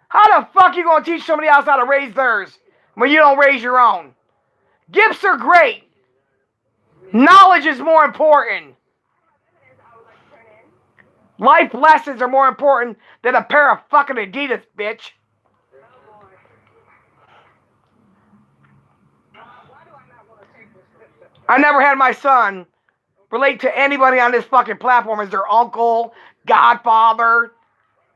How the fuck are you going to teach somebody else how to raise theirs when you don't raise your own? Gifts are great. Knowledge is more important. Life lessons are more important than a pair of fucking Adidas, bitch. I never had my son relate to anybody on this fucking platform as their uncle, godfather,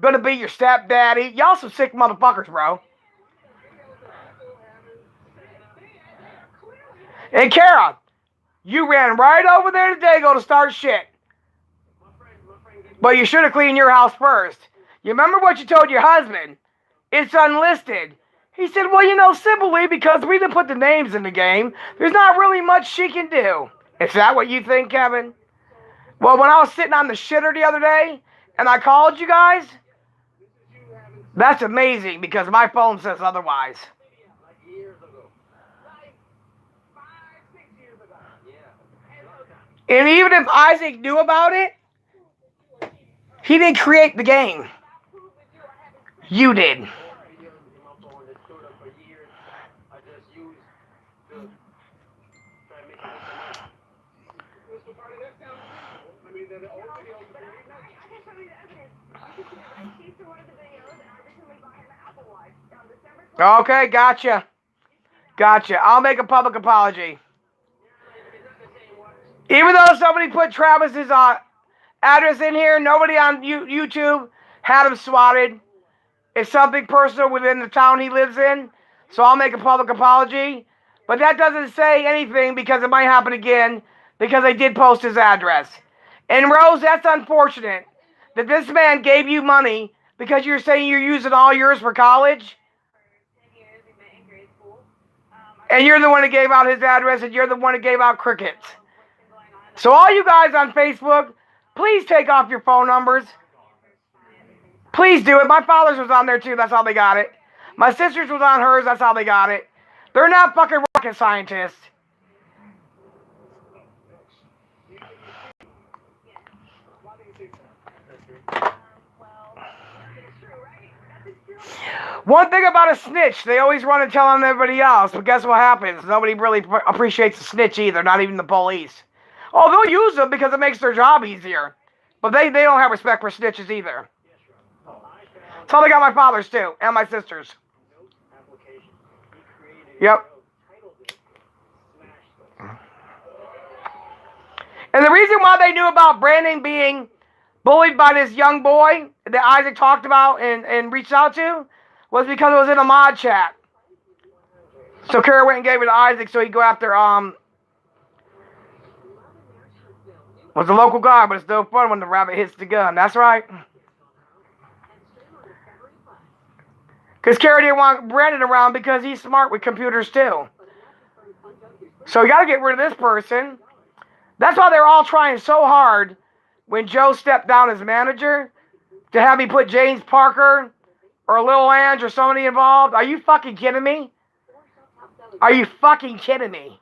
gonna be your stepdaddy. Y'all some sick motherfuckers, bro. And Kara, you ran right over there today to start shit. But you should have cleaned your house first. You remember what you told your husband? It's unlisted. He said, well, simply because we didn't put the names in the game, there's not really much she can do. Is that what you think, Kevin? Well, when I was sitting on the shitter the other day, and I called you guys, that's amazing because my phone says otherwise. And even if Isaac knew about it, he didn't create the game. You did. Okay, gotcha. I'll make a public apology. Even though somebody put Travis's address in here, nobody on YouTube had him swatted. It's something personal within the town he lives in, so I'll make a public apology. But that doesn't say anything because it might happen again because I did post his address. And Rose, that's unfortunate that this man gave you money because you're saying you're using all yours for college. And you're the one that gave out his address and you're the one that gave out crickets. So all you guys on Facebook, please take off your phone numbers. Please do it. My father's was on there too. That's how they got it. My sister's was on hers. That's how they got it. They're not fucking rocket scientists. One thing about a snitch, they always run and tell on everybody else. But guess what happens? Nobody really appreciates a snitch either. Not even the police. Oh, they'll use them because it makes their job easier. But they don't have respect for snitches either. That's how they got my father's too. And my sister's. Yep. And the reason why they knew about Brandon being bullied by this young boy that Isaac talked about and reached out to was because it was in a mod chat. So Kara went and gave it to Isaac so he'd go after, was a local guy, but it's still fun when the rabbit hits the gun. That's right. Because Kara didn't want Brandon around because he's smart with computers too. So you got to get rid of this person. That's why they're all trying so hard when Joe stepped down as manager to have me put James Parker or Lil Ange or somebody involved. Are you fucking kidding me? Are you fucking kidding me?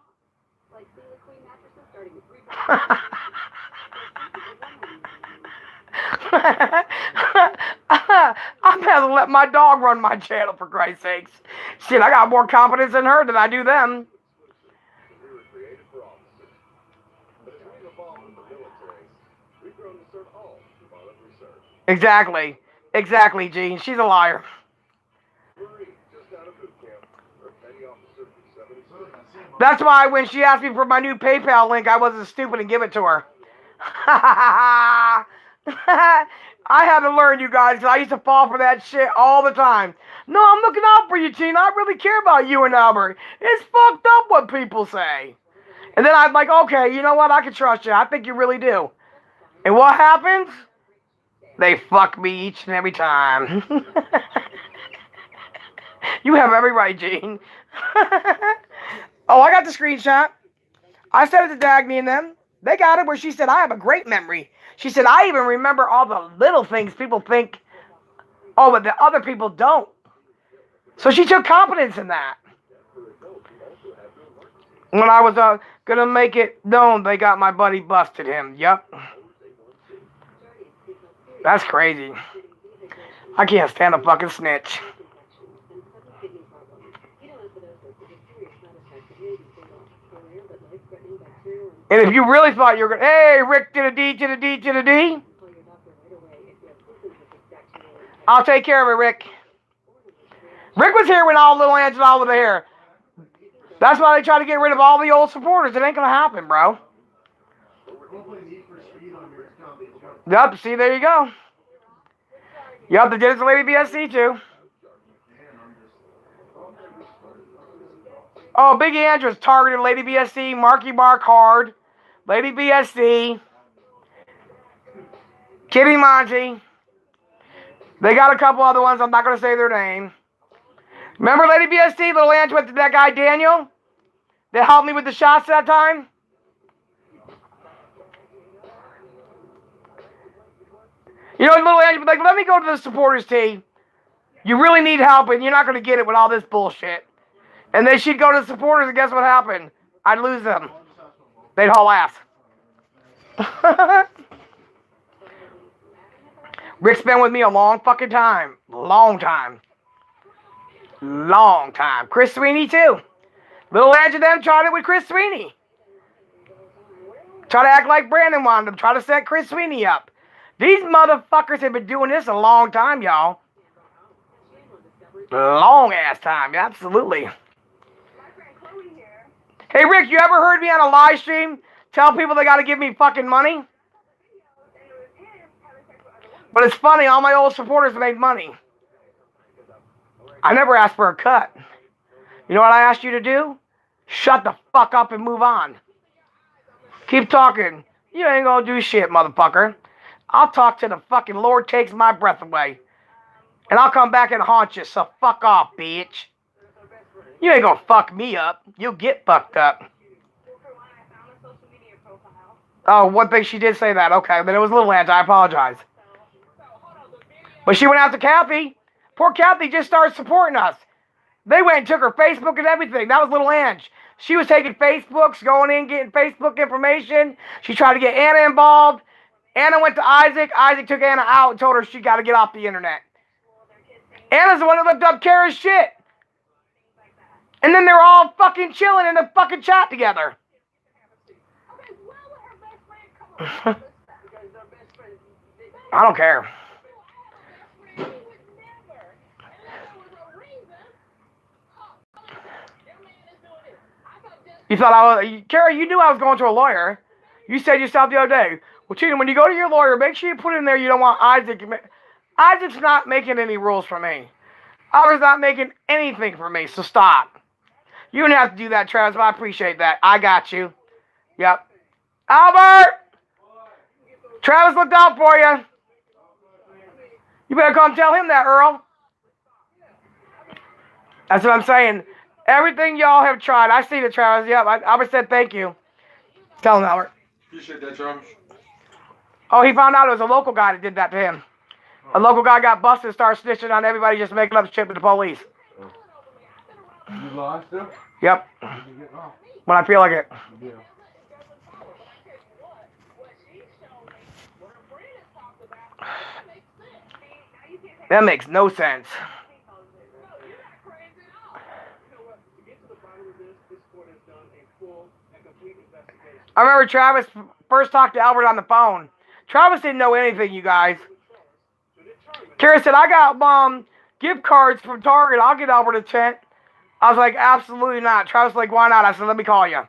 I'm going to let my dog run my channel, for Christ's sakes. Shit, I got more confidence in her than I do them. Exactly, Gene. She's a liar. That's why when she asked me for my new PayPal link, I wasn't stupid and give it to her. I had to learn, you guys, because I used to fall for that shit all the time. No, I'm looking out for you, Tina. I really care about you and Albert. It's fucked up what people say. And then I'm like, okay, you know what? I can trust you. I think you really do. And what happens? They fuck me each and every time. You have every right, Gene. Oh, I got the screenshot. I sent it to Dagny and them. They got it where she said, I have a great memory. She said, I even remember all the little things people think, oh, but the other people don't. So she took confidence in that. When I was going to make it known, they got my buddy busted him. Yep. That's crazy. I can't stand a fucking snitch. And if you really thought you were going to, hey, Rick to the D, to the D, to the D. I'll take care of it, Rick. Rick was here when all Little Angela was there. That's why they try to get rid of all the old supporters. It ain't going to happen, bro. Yep, see, there you go. Yep, they did it to Lady BSC, too. Oh, Big Andrews targeted Lady BSC, Marky Mark hard, Lady BSC, Kitty Monty. They got a couple other ones. I'm not going to say their name. Remember Lady BSC, Little Ange went to that guy Daniel that helped me with the shots that time? You know, Little Ange was like, let me go to the supporters team. You really need help, and you're not going to get it with all this bullshit. And then she'd go to the supporters, and guess what happened? I'd lose them. They'd haul ass. Rick's been with me a long fucking time. Long time. Long time. Chris Sweeney, too. Little Edge of them tried it with Chris Sweeney. Try to act like Brandon wanted them. Try to set Chris Sweeney up. These motherfuckers have been doing this a long time, y'all. Long ass time, absolutely. Hey, Rick, you ever heard me on a live stream tell people they got to give me fucking money? But it's funny, all my old supporters made money. I never asked for a cut. You know what I asked you to do? Shut the fuck up and move on. Keep talking. You ain't gonna do shit, motherfucker. I'll talk till the fucking Lord takes my breath away. And I'll come back and haunt you, so fuck off, bitch. You ain't gonna fuck me up. You'll get fucked up. Oh, one thing she did say that. Okay, then it was Little Ange. I apologize. But she went out to Kathy. Poor Kathy just started supporting us. They went and took her Facebook and everything. That was Little Ange. She was taking Facebooks, going in, getting Facebook information. She tried to get Anna involved. Anna went to Isaac. Isaac took Anna out and told her she got to get off the internet. Anna's the one that looked up Kara's shit. And then they're all fucking chilling in the fucking chat together. I don't care. You thought I was... Kara, you knew I was going to a lawyer. You said yourself the other day, well, Tina, when you go to your lawyer, make sure you put in there you don't want Isaac... Isaac's not making any rules for me. Oliver's not making anything for me, so stop. You don't have to do that, Travis, but I appreciate that. I got you. Yep. Albert! Travis looked out for you. You better come tell him that, Earl. That's what I'm saying. Everything y'all have tried. I see it, Travis. Yep, Albert said thank you. Tell him, Albert. Appreciate that, Travis. Oh, he found out it was a local guy that did that to him. A local guy got busted and started snitching on everybody, just making up shit with the police. You lied still? Yep. When I feel like it. Yeah. That makes no sense. I remember Travis first talked to Albert on the phone. Travis didn't know anything, you guys. Kara said, I got gift cards from Target. I'll get Albert a tent. I was like, absolutely not. Travis was like, why not? I said, let me call you.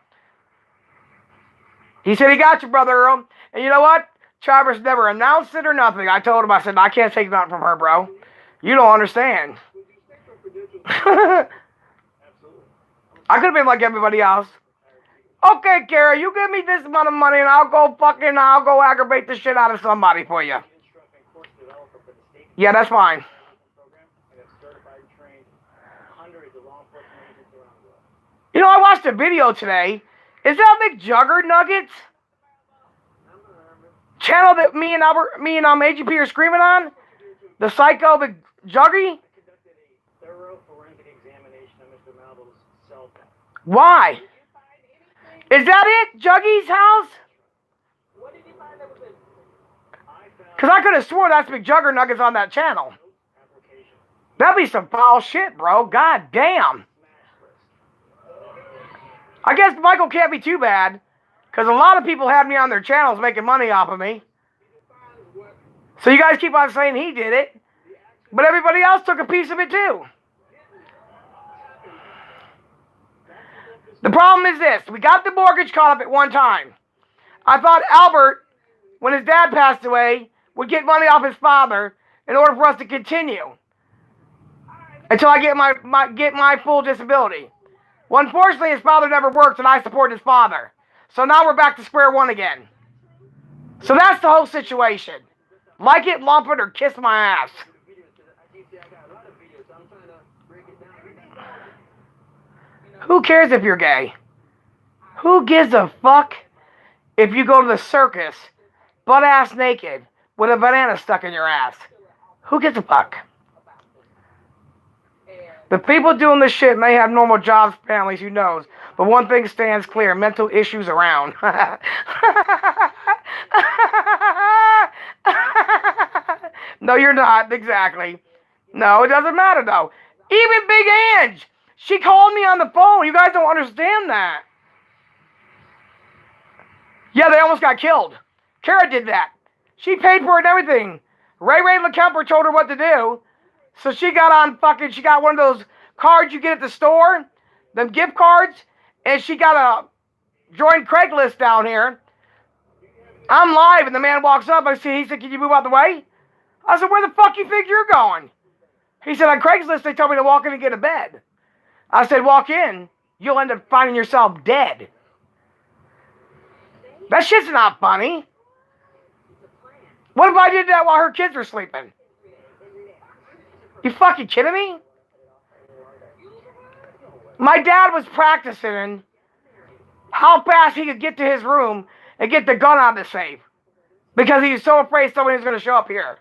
He said, he got you, Brother Earl. And you know what? Travis never announced it or nothing. I told him, I said, I can't take nothing from her, bro. You don't understand. I could have been like everybody else. Okay, Kara, you give me this amount of money and I'll go aggravate the shit out of somebody for you. Yeah, that's fine. You know, I watched a video today. Is that McJugger Nuggets? Channel that me and AGP are screaming on? The Psycho McJuggy? Why? Is that it? Juggy's house? Because I could have swore that's McJugger Nuggets on that channel. That'd be some foul shit, bro. God damn. I guess Michael can't be too bad. Because a lot of people had me on their channels making money off of me. So you guys keep on saying he did it. But everybody else took a piece of it too. The problem is this. We got the mortgage caught up at one time. I thought Albert, when his dad passed away, would get money off his father in order for us to continue. Until I get my full disability. Well, unfortunately, his father never worked and I support his father. So now we're back to square one again. So that's the whole situation. Like it, lump it, or kiss my ass. Who cares if you're gay? Who gives a fuck if you go to the circus, butt-ass naked, with a banana stuck in your ass? Who gives a fuck? The people doing this shit may have normal jobs, families, who knows? But one thing stands clear, mental issues around. No, you're not, exactly. No, it doesn't matter, though. Even Big Ange, she called me on the phone. You guys don't understand that. Yeah, they almost got killed. Kara did that. She paid for it and everything. Ray LeCamper told her what to do. So she got one of those cards you get at the store, them gift cards, and she got a join Craigslist down here. I'm live, and the man walks up. He said, can you move out the way? I said, where the fuck you think you're going? He said, on Craigslist, they told me to walk in and get a bed. I said, walk in, you'll end up finding yourself dead. That shit's not funny. What if I did that while her kids were sleeping? You fucking kidding me? My dad was practicing how fast he could get to his room and get the gun out of the safe. Because he was so afraid somebody was going to show up here.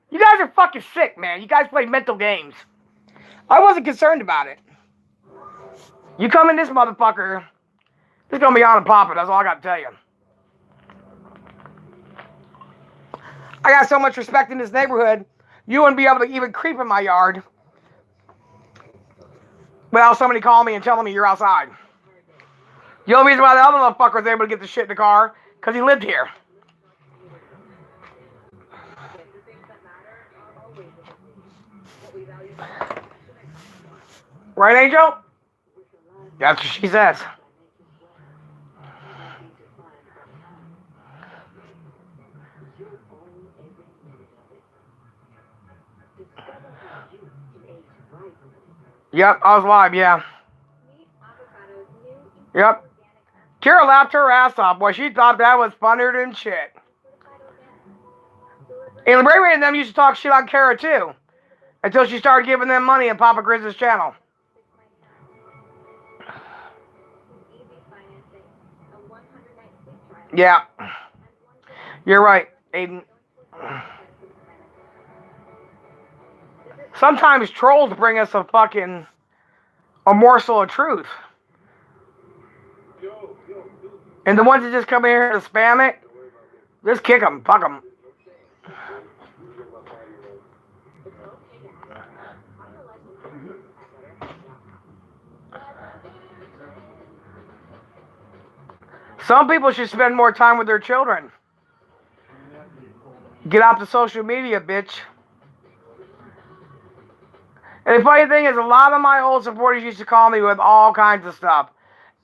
You guys are fucking sick, man. You guys play mental games. I wasn't concerned about it. You come in this motherfucker, it's going to be on and popping. That's all I got to tell you. I got so much respect in this neighborhood, you wouldn't be able to even creep in my yard without somebody calling me and telling me you're outside. The only reason why the other motherfucker was able to get the shit in the car, because he lived here. Right, Angel? That's what she says. Yep, I was live, yeah. Yep. Kara laughed her ass off. Boy, she thought that was funnier than shit. And Ray and them used to talk shit on Kara, too. Until she started giving them money on Papa Grizz's channel. Yeah. You're right, Aiden. Sometimes trolls bring us a morsel of truth. And the ones that just come in here to spam it, just kick them, fuck them. Some people should spend more time with their children. Get off the social media, bitch. And the funny thing is, a lot of my old supporters used to call me with all kinds of stuff.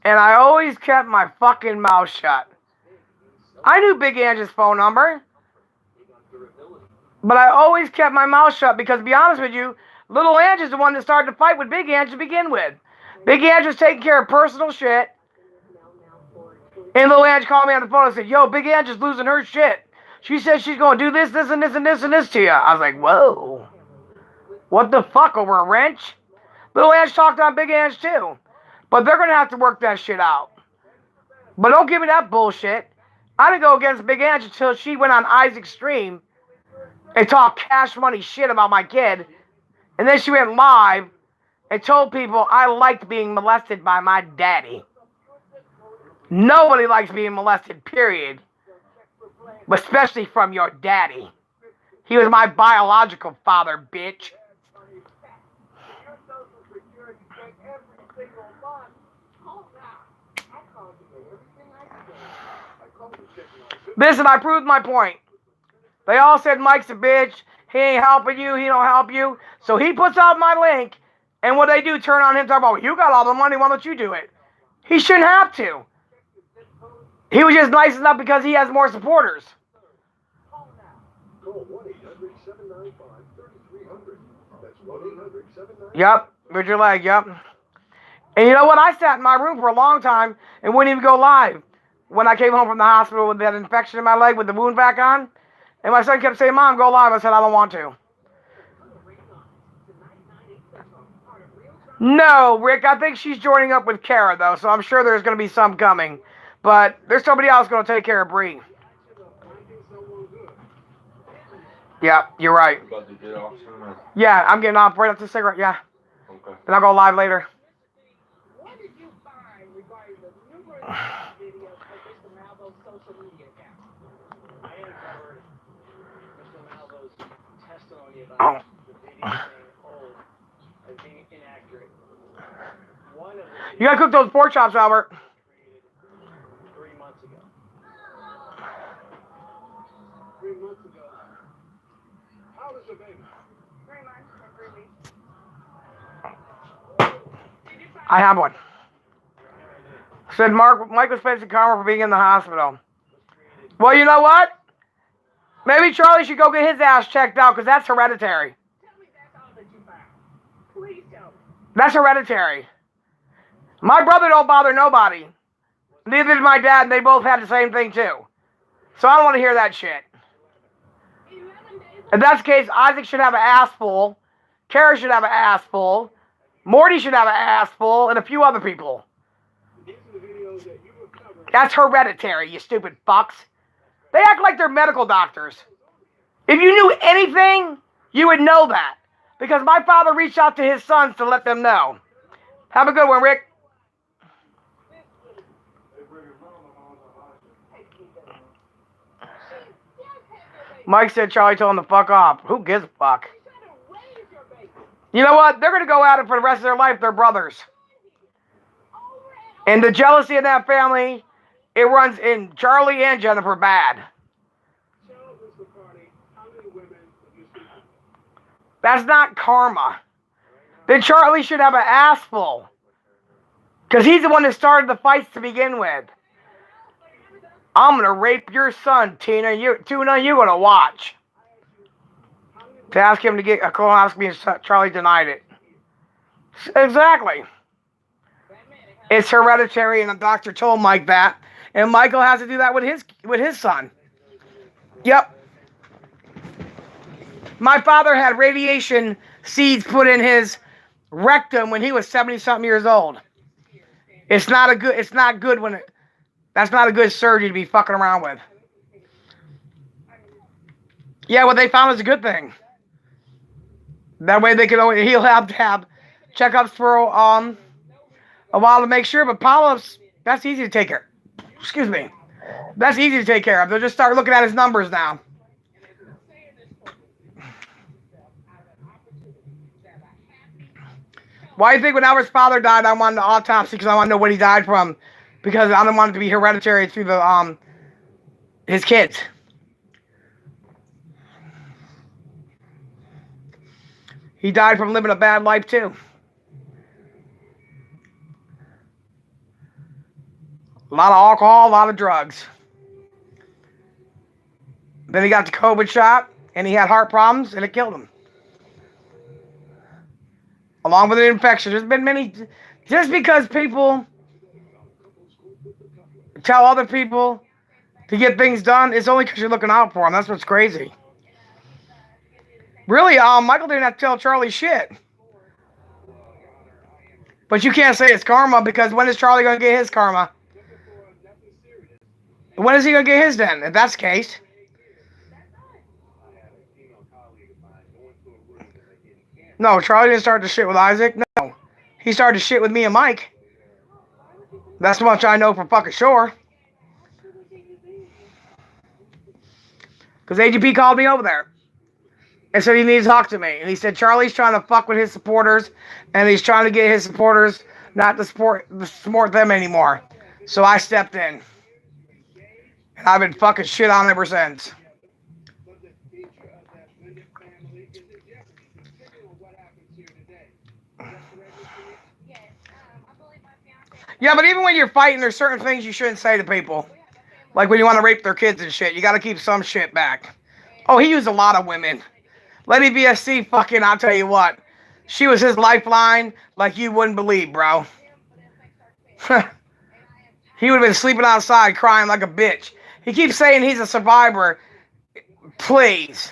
And I always kept my fucking mouth shut. I knew Big Ange's phone number. But I always kept my mouth shut because, to be honest with you, Little Ange is the one that started to fight with Big Ange to begin with. Big Ange was taking care of personal shit. And Little Ange called me on the phone and said, yo, Big Ange is losing her shit. She said she's going to do this, this, and this, and this, and this to you. I was like, whoa. What the fuck, over a wrench? Little Ange talked on Big Ange too. But they're going to have to work that shit out. But don't give me that bullshit. I didn't go against Big Ange until she went on Isaac's stream and talked cash money shit about my kid. And then she went live and told people I liked being molested by my daddy. Nobody likes being molested, period. Especially from your daddy. He was my biological father, bitch. Listen, I proved my point. They all said Mike's a bitch. He ain't helping you. He don't help you. So he puts out my link. And what they do, turn on him, talk about, you got all the money. Why don't you do it? He shouldn't have to. He was just nice enough because he has more supporters. Yep. With your leg, yep. And you know what? I sat in my room for a long time and wouldn't even go live. When I came home from the hospital with that infection in my leg with the wound back on. And my son kept saying, Mom, go live. I said, I don't want to. No, Rick, I think she's joining up with Kara, though, so I'm sure there's going to be some coming. But there's somebody else going to take care of Bree. Yeah, you're right. About to get off soon. Yeah, I'm getting off right after the cigarette, yeah. Okay. Then I'll go live later. What did you find regarding the numerous videos of Mr. Malvo's social media account? I uncovered Mr. Malvo's testimony about the video being old and being inaccurate. One of the You gotta cook those pork chops, Albert. created 3 months ago. 3 months ago. How is the baby? 3 months and 3 weeks. I have one. Said Mike was facing karma for being in the hospital. Well, you know what? Maybe Charlie should go get his ass checked out because that's hereditary. Tell me that's all that you found. Please tell me. That's hereditary. My brother don't bother nobody. Neither did my dad, and they both had the same thing too. So I don't want to hear that shit. If that's the case, Isaac should have an ass full. Kara should have an ass full. Morty should have an ass full, and a few other people. These are the videos that you recovered. That's hereditary, you stupid fucks. They act like they're medical doctors. If you knew anything, you would know that. Because my father reached out to his sons to let them know. Have a good one, Rick. Mike said Charlie told him to fuck off. Who gives a fuck? You know what? They're going to go at it for the rest of their life. They're brothers. And the jealousy of that family, it runs in Charlie and Jennifer bad. That's not karma. Then Charlie should have an ass full. Because he's the one that started the fights to begin with. I'm going to rape your son, Tuna, you're going to watch. To ask him to get a colonoscopy, and Charlie denied it. Exactly. It's hereditary, and the doctor told Mike that. And Michael has to do that with his son. Yep. My father had radiation seeds put in his rectum when he was 70-something years old. It's not good when it... That's not a good surgery to be fucking around with. Yeah, what they found is a good thing. That way he'll have to have checkups for a while to make sure. But polyps, that's easy to take care of. Excuse me. That's easy to take care of. They'll just start looking at his numbers now. Why do you think when Albert's father died, I wanted the autopsy because I want to know what he died from? Because I don't want it to be hereditary through the his kids. He died from living a bad life too. A lot of alcohol, a lot of drugs. Then he got the COVID shot, and he had heart problems, and it killed him. Along with an infection. There's been many... Just because people tell other people to get things done, it's only because you're looking out for him. That's what's crazy. Really, Michael didn't have to tell Charlie shit. But you can't say it's karma because when is Charlie going to get his karma? When is he going to get his then, if that's the case? No, Charlie didn't start the shit with Isaac. No. He started the shit with me and Mike. That's how much I know for fucking sure. Because AGP called me over there and said he needs to talk to me. And he said Charlie's trying to fuck with his supporters and he's trying to get his supporters not to support them anymore. So I stepped in. And I've been fucking shit on ever since. Yeah, but even when you're fighting, there's certain things you shouldn't say to people. Like when you want to rape their kids and shit. You got to keep some shit back. Oh, he used a lot of women. Lady BSC, fucking, I'll tell you what. She was his lifeline like you wouldn't believe, bro. He would have been sleeping outside crying like a bitch. He keeps saying he's a survivor. Please.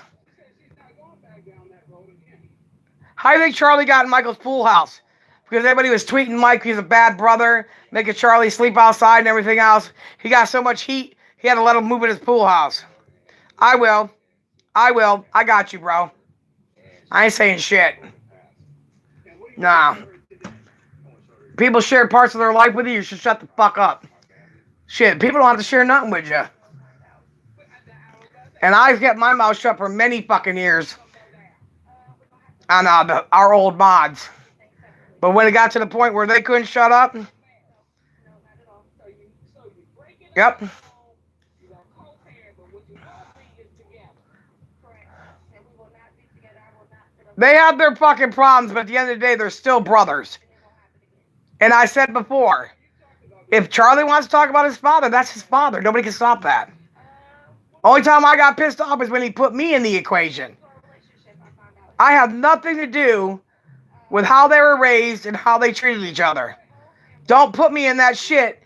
How do you think Charlie got in Michael's pool house? Because everybody was tweeting Mike he's a bad brother, making Charlie sleep outside and everything else. He got so much heat, he had to let him move in his pool house. I will. I got you, bro. I ain't saying shit. Nah. People share parts of their life with you, you should shut the fuck up. Shit, people don't have to share nothing with you. And I've kept my mouth shut for many fucking years. On our old mods. But when it got to the point where they couldn't shut up. Yep. They have their fucking problems, but at the end of the day, they're still brothers. And I said before, if Charlie wants to talk about his father, that's his father. Nobody can stop that. Only time I got pissed off is when he put me in the equation. I have nothing to do with how they were raised and how they treated each other. Don't put me in that shit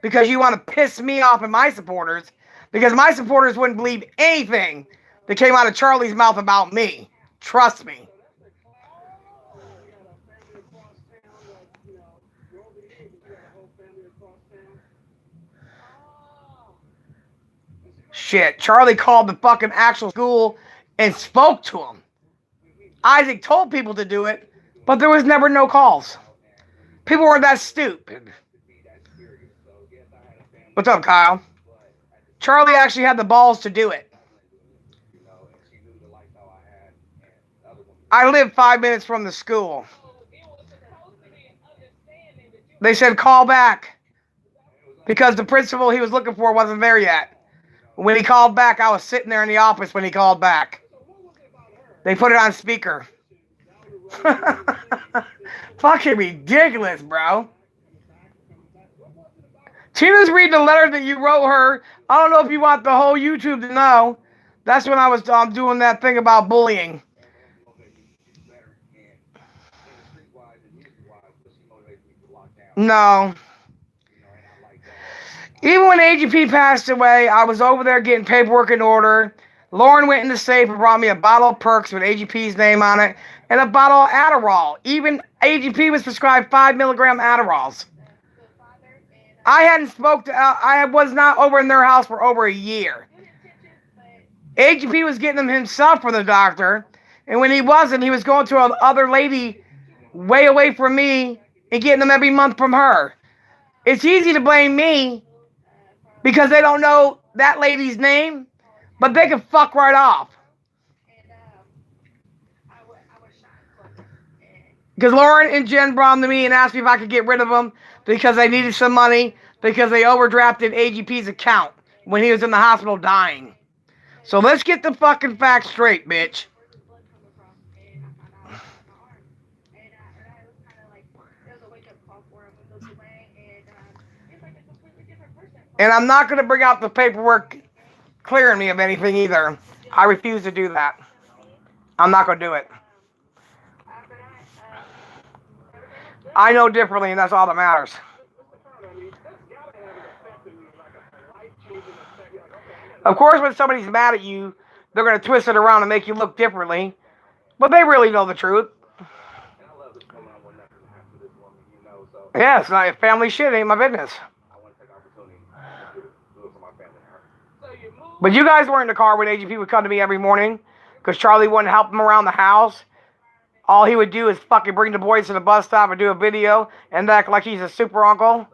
because you want to piss me off and my supporters, because my supporters wouldn't believe anything that came out of Charlie's mouth about me. Trust me. Shit, Charlie called the fucking actual school and spoke to him. Isaac told people to do it, but there was never no calls. People weren't that stupid. What's up, Kyle? Charlie actually had the balls to do it. I live 5 minutes from the school. They said call back because the principal he was looking for wasn't there yet. When he called back, I was sitting there in the office when he called back. They put it on speaker. Fucking ridiculous, bro. Tina's reading the letter that you wrote her. I don't know if you want the whole YouTube to know. That's when I was doing that thing about bullying. No. Even when AGP passed away, I was over there getting paperwork in order. Lauren went in the safe and brought me a bottle of Perks with AGP's name on it and a bottle of Adderall. Even AGP was prescribed 5 milligram Adderalls. I was not over in their house for over a year. AGP was getting them himself from the doctor. And when he wasn't, he was going to another lady way away from me and getting them every month from her. It's easy to blame me because they don't know that lady's name, but they can fuck right off. Because Lauren and Jen brought them to me and asked me if I could get rid of them because they needed some money because they overdrafted AGP's account when he was in the hospital dying. So let's get the fucking facts straight, bitch. And I'm not going to bring out the paperwork clearing me of anything either. I refuse to do that. I'm not going to do it. I know differently, and that's all that matters. Of course, when somebody's mad at you, they're going to twist it around and make you look differently. But they really know the truth. And I love this woman. I would never have to this woman, you know, so Yeah, it's not family shit. Ain't my business. I want to take the opportunity to do it for my family and her. So you move. But you guys were in the car when AGP would come to me every morning because Charlie wouldn't help him around the house. All he would do is fucking bring the boys to the bus stop and do a video and act like he's a super uncle.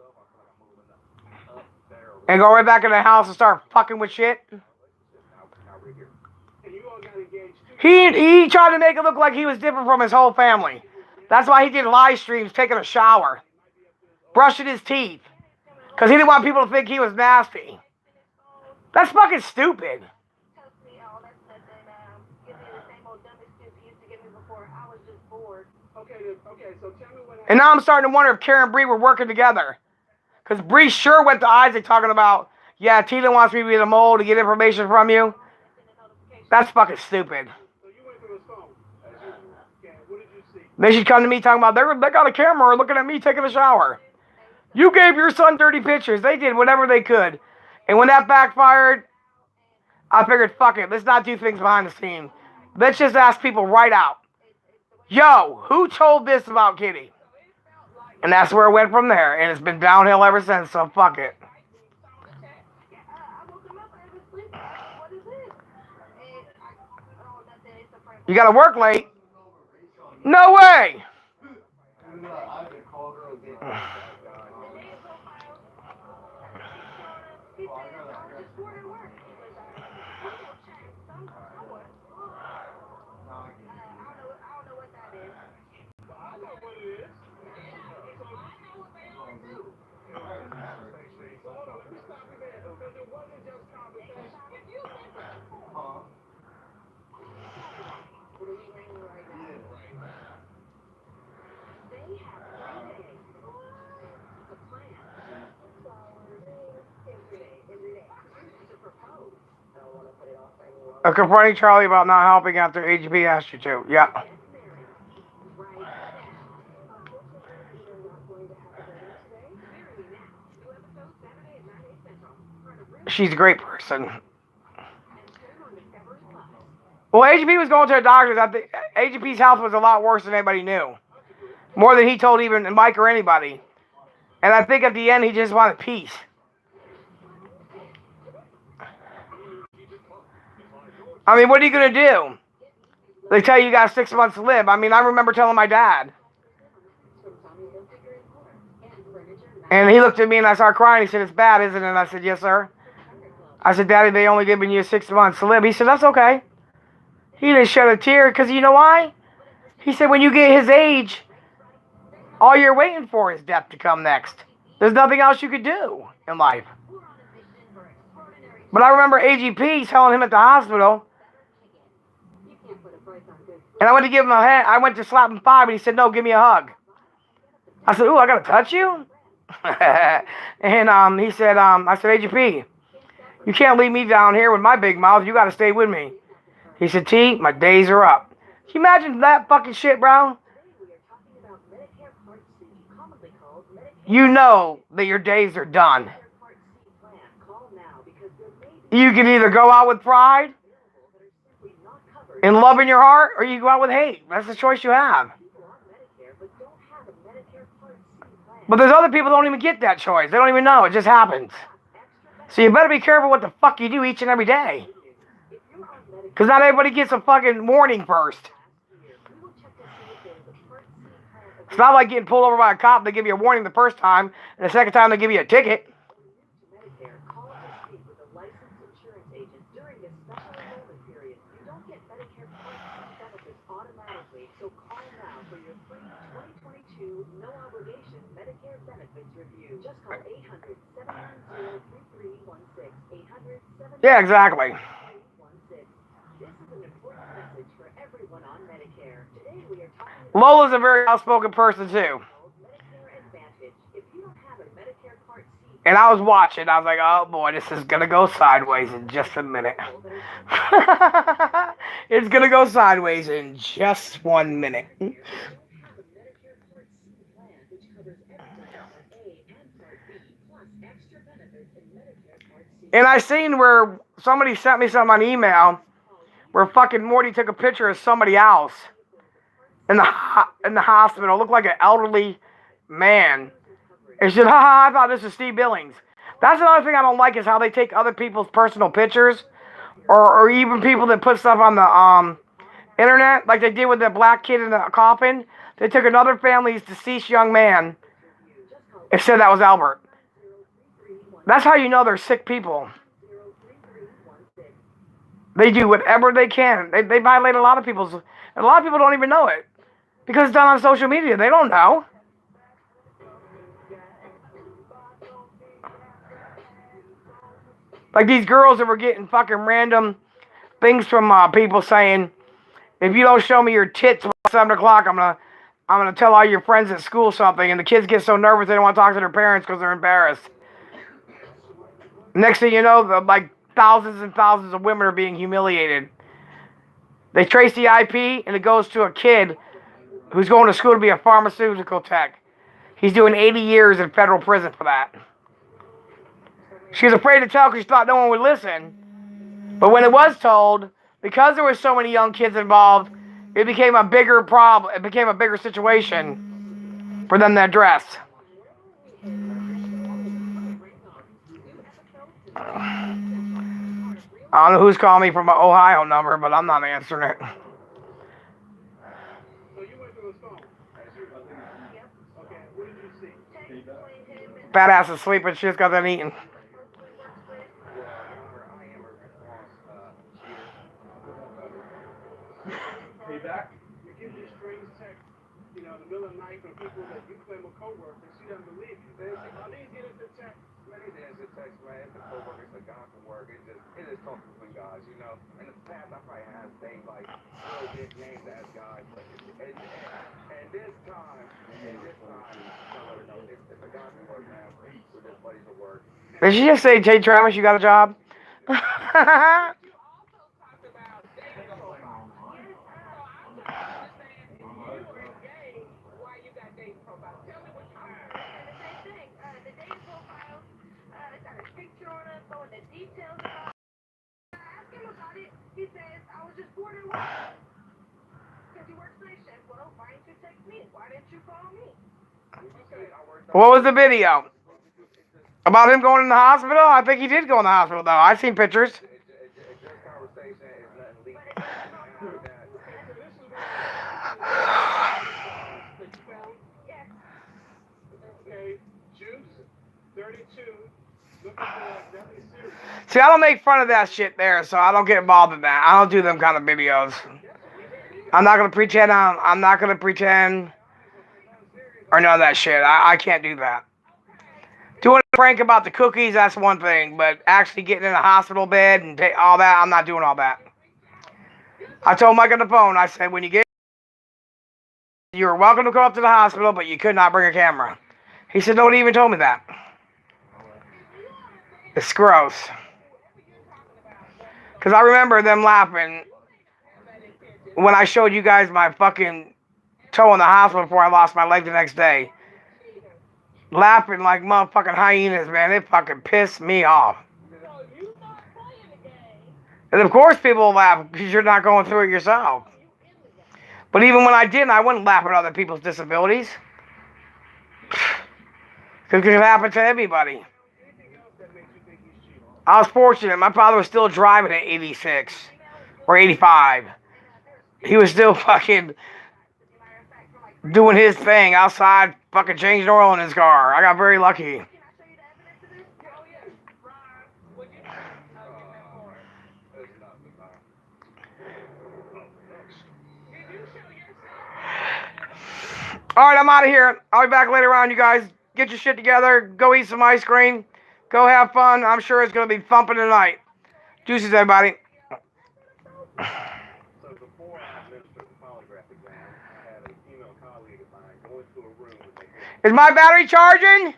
And go right back in the house and start fucking with shit. And you all got engaged too. He tried to make it look like he was different from his whole family. That's why he did live streams taking a shower, brushing his teeth, because he didn't want people to think he was nasty. That's fucking stupid. Okay, so tell me what happened. And now I'm starting to wonder if Karen and Bree were working together. Because Bree sure went to Isaac talking about, yeah, Tina wants me to be the mole to get information from you. That's fucking stupid. So you went to the phone. What did you see? They should come to me talking about, they got a camera looking at me taking a shower. You gave your son dirty pictures. They did whatever they could. And when that backfired, I figured, fuck it, let's not do things behind the scene. Let's just ask people right out. Yo, who told this about Kitty? And that's where it went from there. And it's been downhill ever since, so fuck it. You gotta work late? No way! Confronting Charlie about not helping after AGP asked you to. Yeah. She's a great person. Well, AGP was going to the doctors. I think AGP's health was a lot worse than anybody knew. More than he told even Mike or anybody. And I think at the end he just wanted peace. I mean, what are you going to do? They tell you got 6 months to live. I mean, I remember telling my dad. And he looked at me and I started crying. He said, it's bad, isn't it? And I said, yes, sir. I said, Daddy, they only given you 6 months to live. He said, that's okay. He didn't shed a tear because you know why? He said, when you get his age, all you're waiting for is death to come next. There's nothing else you could do in life. But I remember AGP telling him at the hospital, and I went to give him a hand. I went to slap him 5, and he said, no, give me a hug. I said, ooh, I got to touch you? And he said, I said, AGP, you can't leave me down here with my big mouth. You got to stay with me. He said, T, my days are up. Can you imagine that fucking shit, bro? You know that your days are done. You can either go out with pride and love in your heart, or you go out with hate. That's the choice you have. But there's other people who don't even get that choice. They don't even know. It just happens. So you better be careful what the fuck you do each and every day. Because not everybody gets a fucking warning first. It's not like getting pulled over by a cop. They give you a warning the first time, and the second time they give you a ticket. Yeah, exactly. Lola's a very outspoken person too. And I was watching. I was like, oh boy, this is going to go sideways in just a minute. It's going to go sideways in just 1 minute. And I seen where somebody sent me something on email where fucking Morty took a picture of somebody else in the hospital. It looked like an elderly man. And she said, haha, I thought this was Steve Billings. That's another thing I don't like is how they take other people's personal pictures. Or even people that put stuff on the internet, like they did with the black kid in the coffin. They took another family's deceased young man and said that was Albert. That's how you know they're sick people. They do whatever they can. They violate a lot of people's, and a lot of people don't even know it. Because it's done on social media. They don't know. Like these girls that were getting fucking random things from people saying, if you don't show me your tits by 7 o'clock, I'm gonna tell all your friends at school something. And the kids get so nervous they don't want to talk to their parents because they're embarrassed. Next thing you know, like thousands and thousands of women are being humiliated. They trace the IP and it goes to a kid who's going to school to be a pharmaceutical tech. He's doing 80 years in federal prison for that. She was afraid to tell because she thought no one would listen. But when it was told, because there were so many young kids involved, it became a bigger problem. It became a bigger situation for them to address. I don't know who's calling me from an Ohio number, but I'm not answering it. Fat ass is sleeping. She just got done eating. Payback? You give this strange text, in the middle of the night from people that you claim are co-workers. She doesn't believe you. They say, oh, these innocent text. Man, these innocent text, man. It's a co-worker. It's a guy from work. It is talking between guys, In the past, I probably had things like real big names as guys, but and this time, it's a guy from work, man. With his buddies at work. Did she just say, Jay Travis, you got a job? What was the video? About him going in the hospital? I think he did go in the hospital, though. I've seen pictures. See, I don't make fun of that shit there, so I don't get involved in that. I don't do them kind of videos. I'm not gonna pretend. I'm not gonna pretend or none of that shit. I can't do that. Doing a prank about the cookies, that's one thing, but actually getting in a hospital bed and all that, I'm not doing all that. I told Mike on the phone. I said, when you get, you're welcome to come up to the hospital, but you could not bring a camera. He said, nobody even told me that. It's gross. Because I remember them laughing when I showed you guys my fucking toe in the hospital before I lost my leg the next day. Laughing like motherfucking hyenas, man. It fucking pissed me off. And of course people laugh because you're not going through it yourself. But even when I didn't, I wouldn't laugh at other people's disabilities. Because it could happen to everybody. I was fortunate. My father was still driving at 86 or 85. He was still fucking doing his thing outside, fucking changing oil in his car. I got very lucky. Alright, I'm out of here. I'll be back later on, you guys. Get your shit together. Go eat some ice cream. Go have fun. I'm sure it's going to be thumping tonight. Juices, everybody. So before I administered the polygraph exam, I had a female colleague of mine go into a room with Is my battery charging?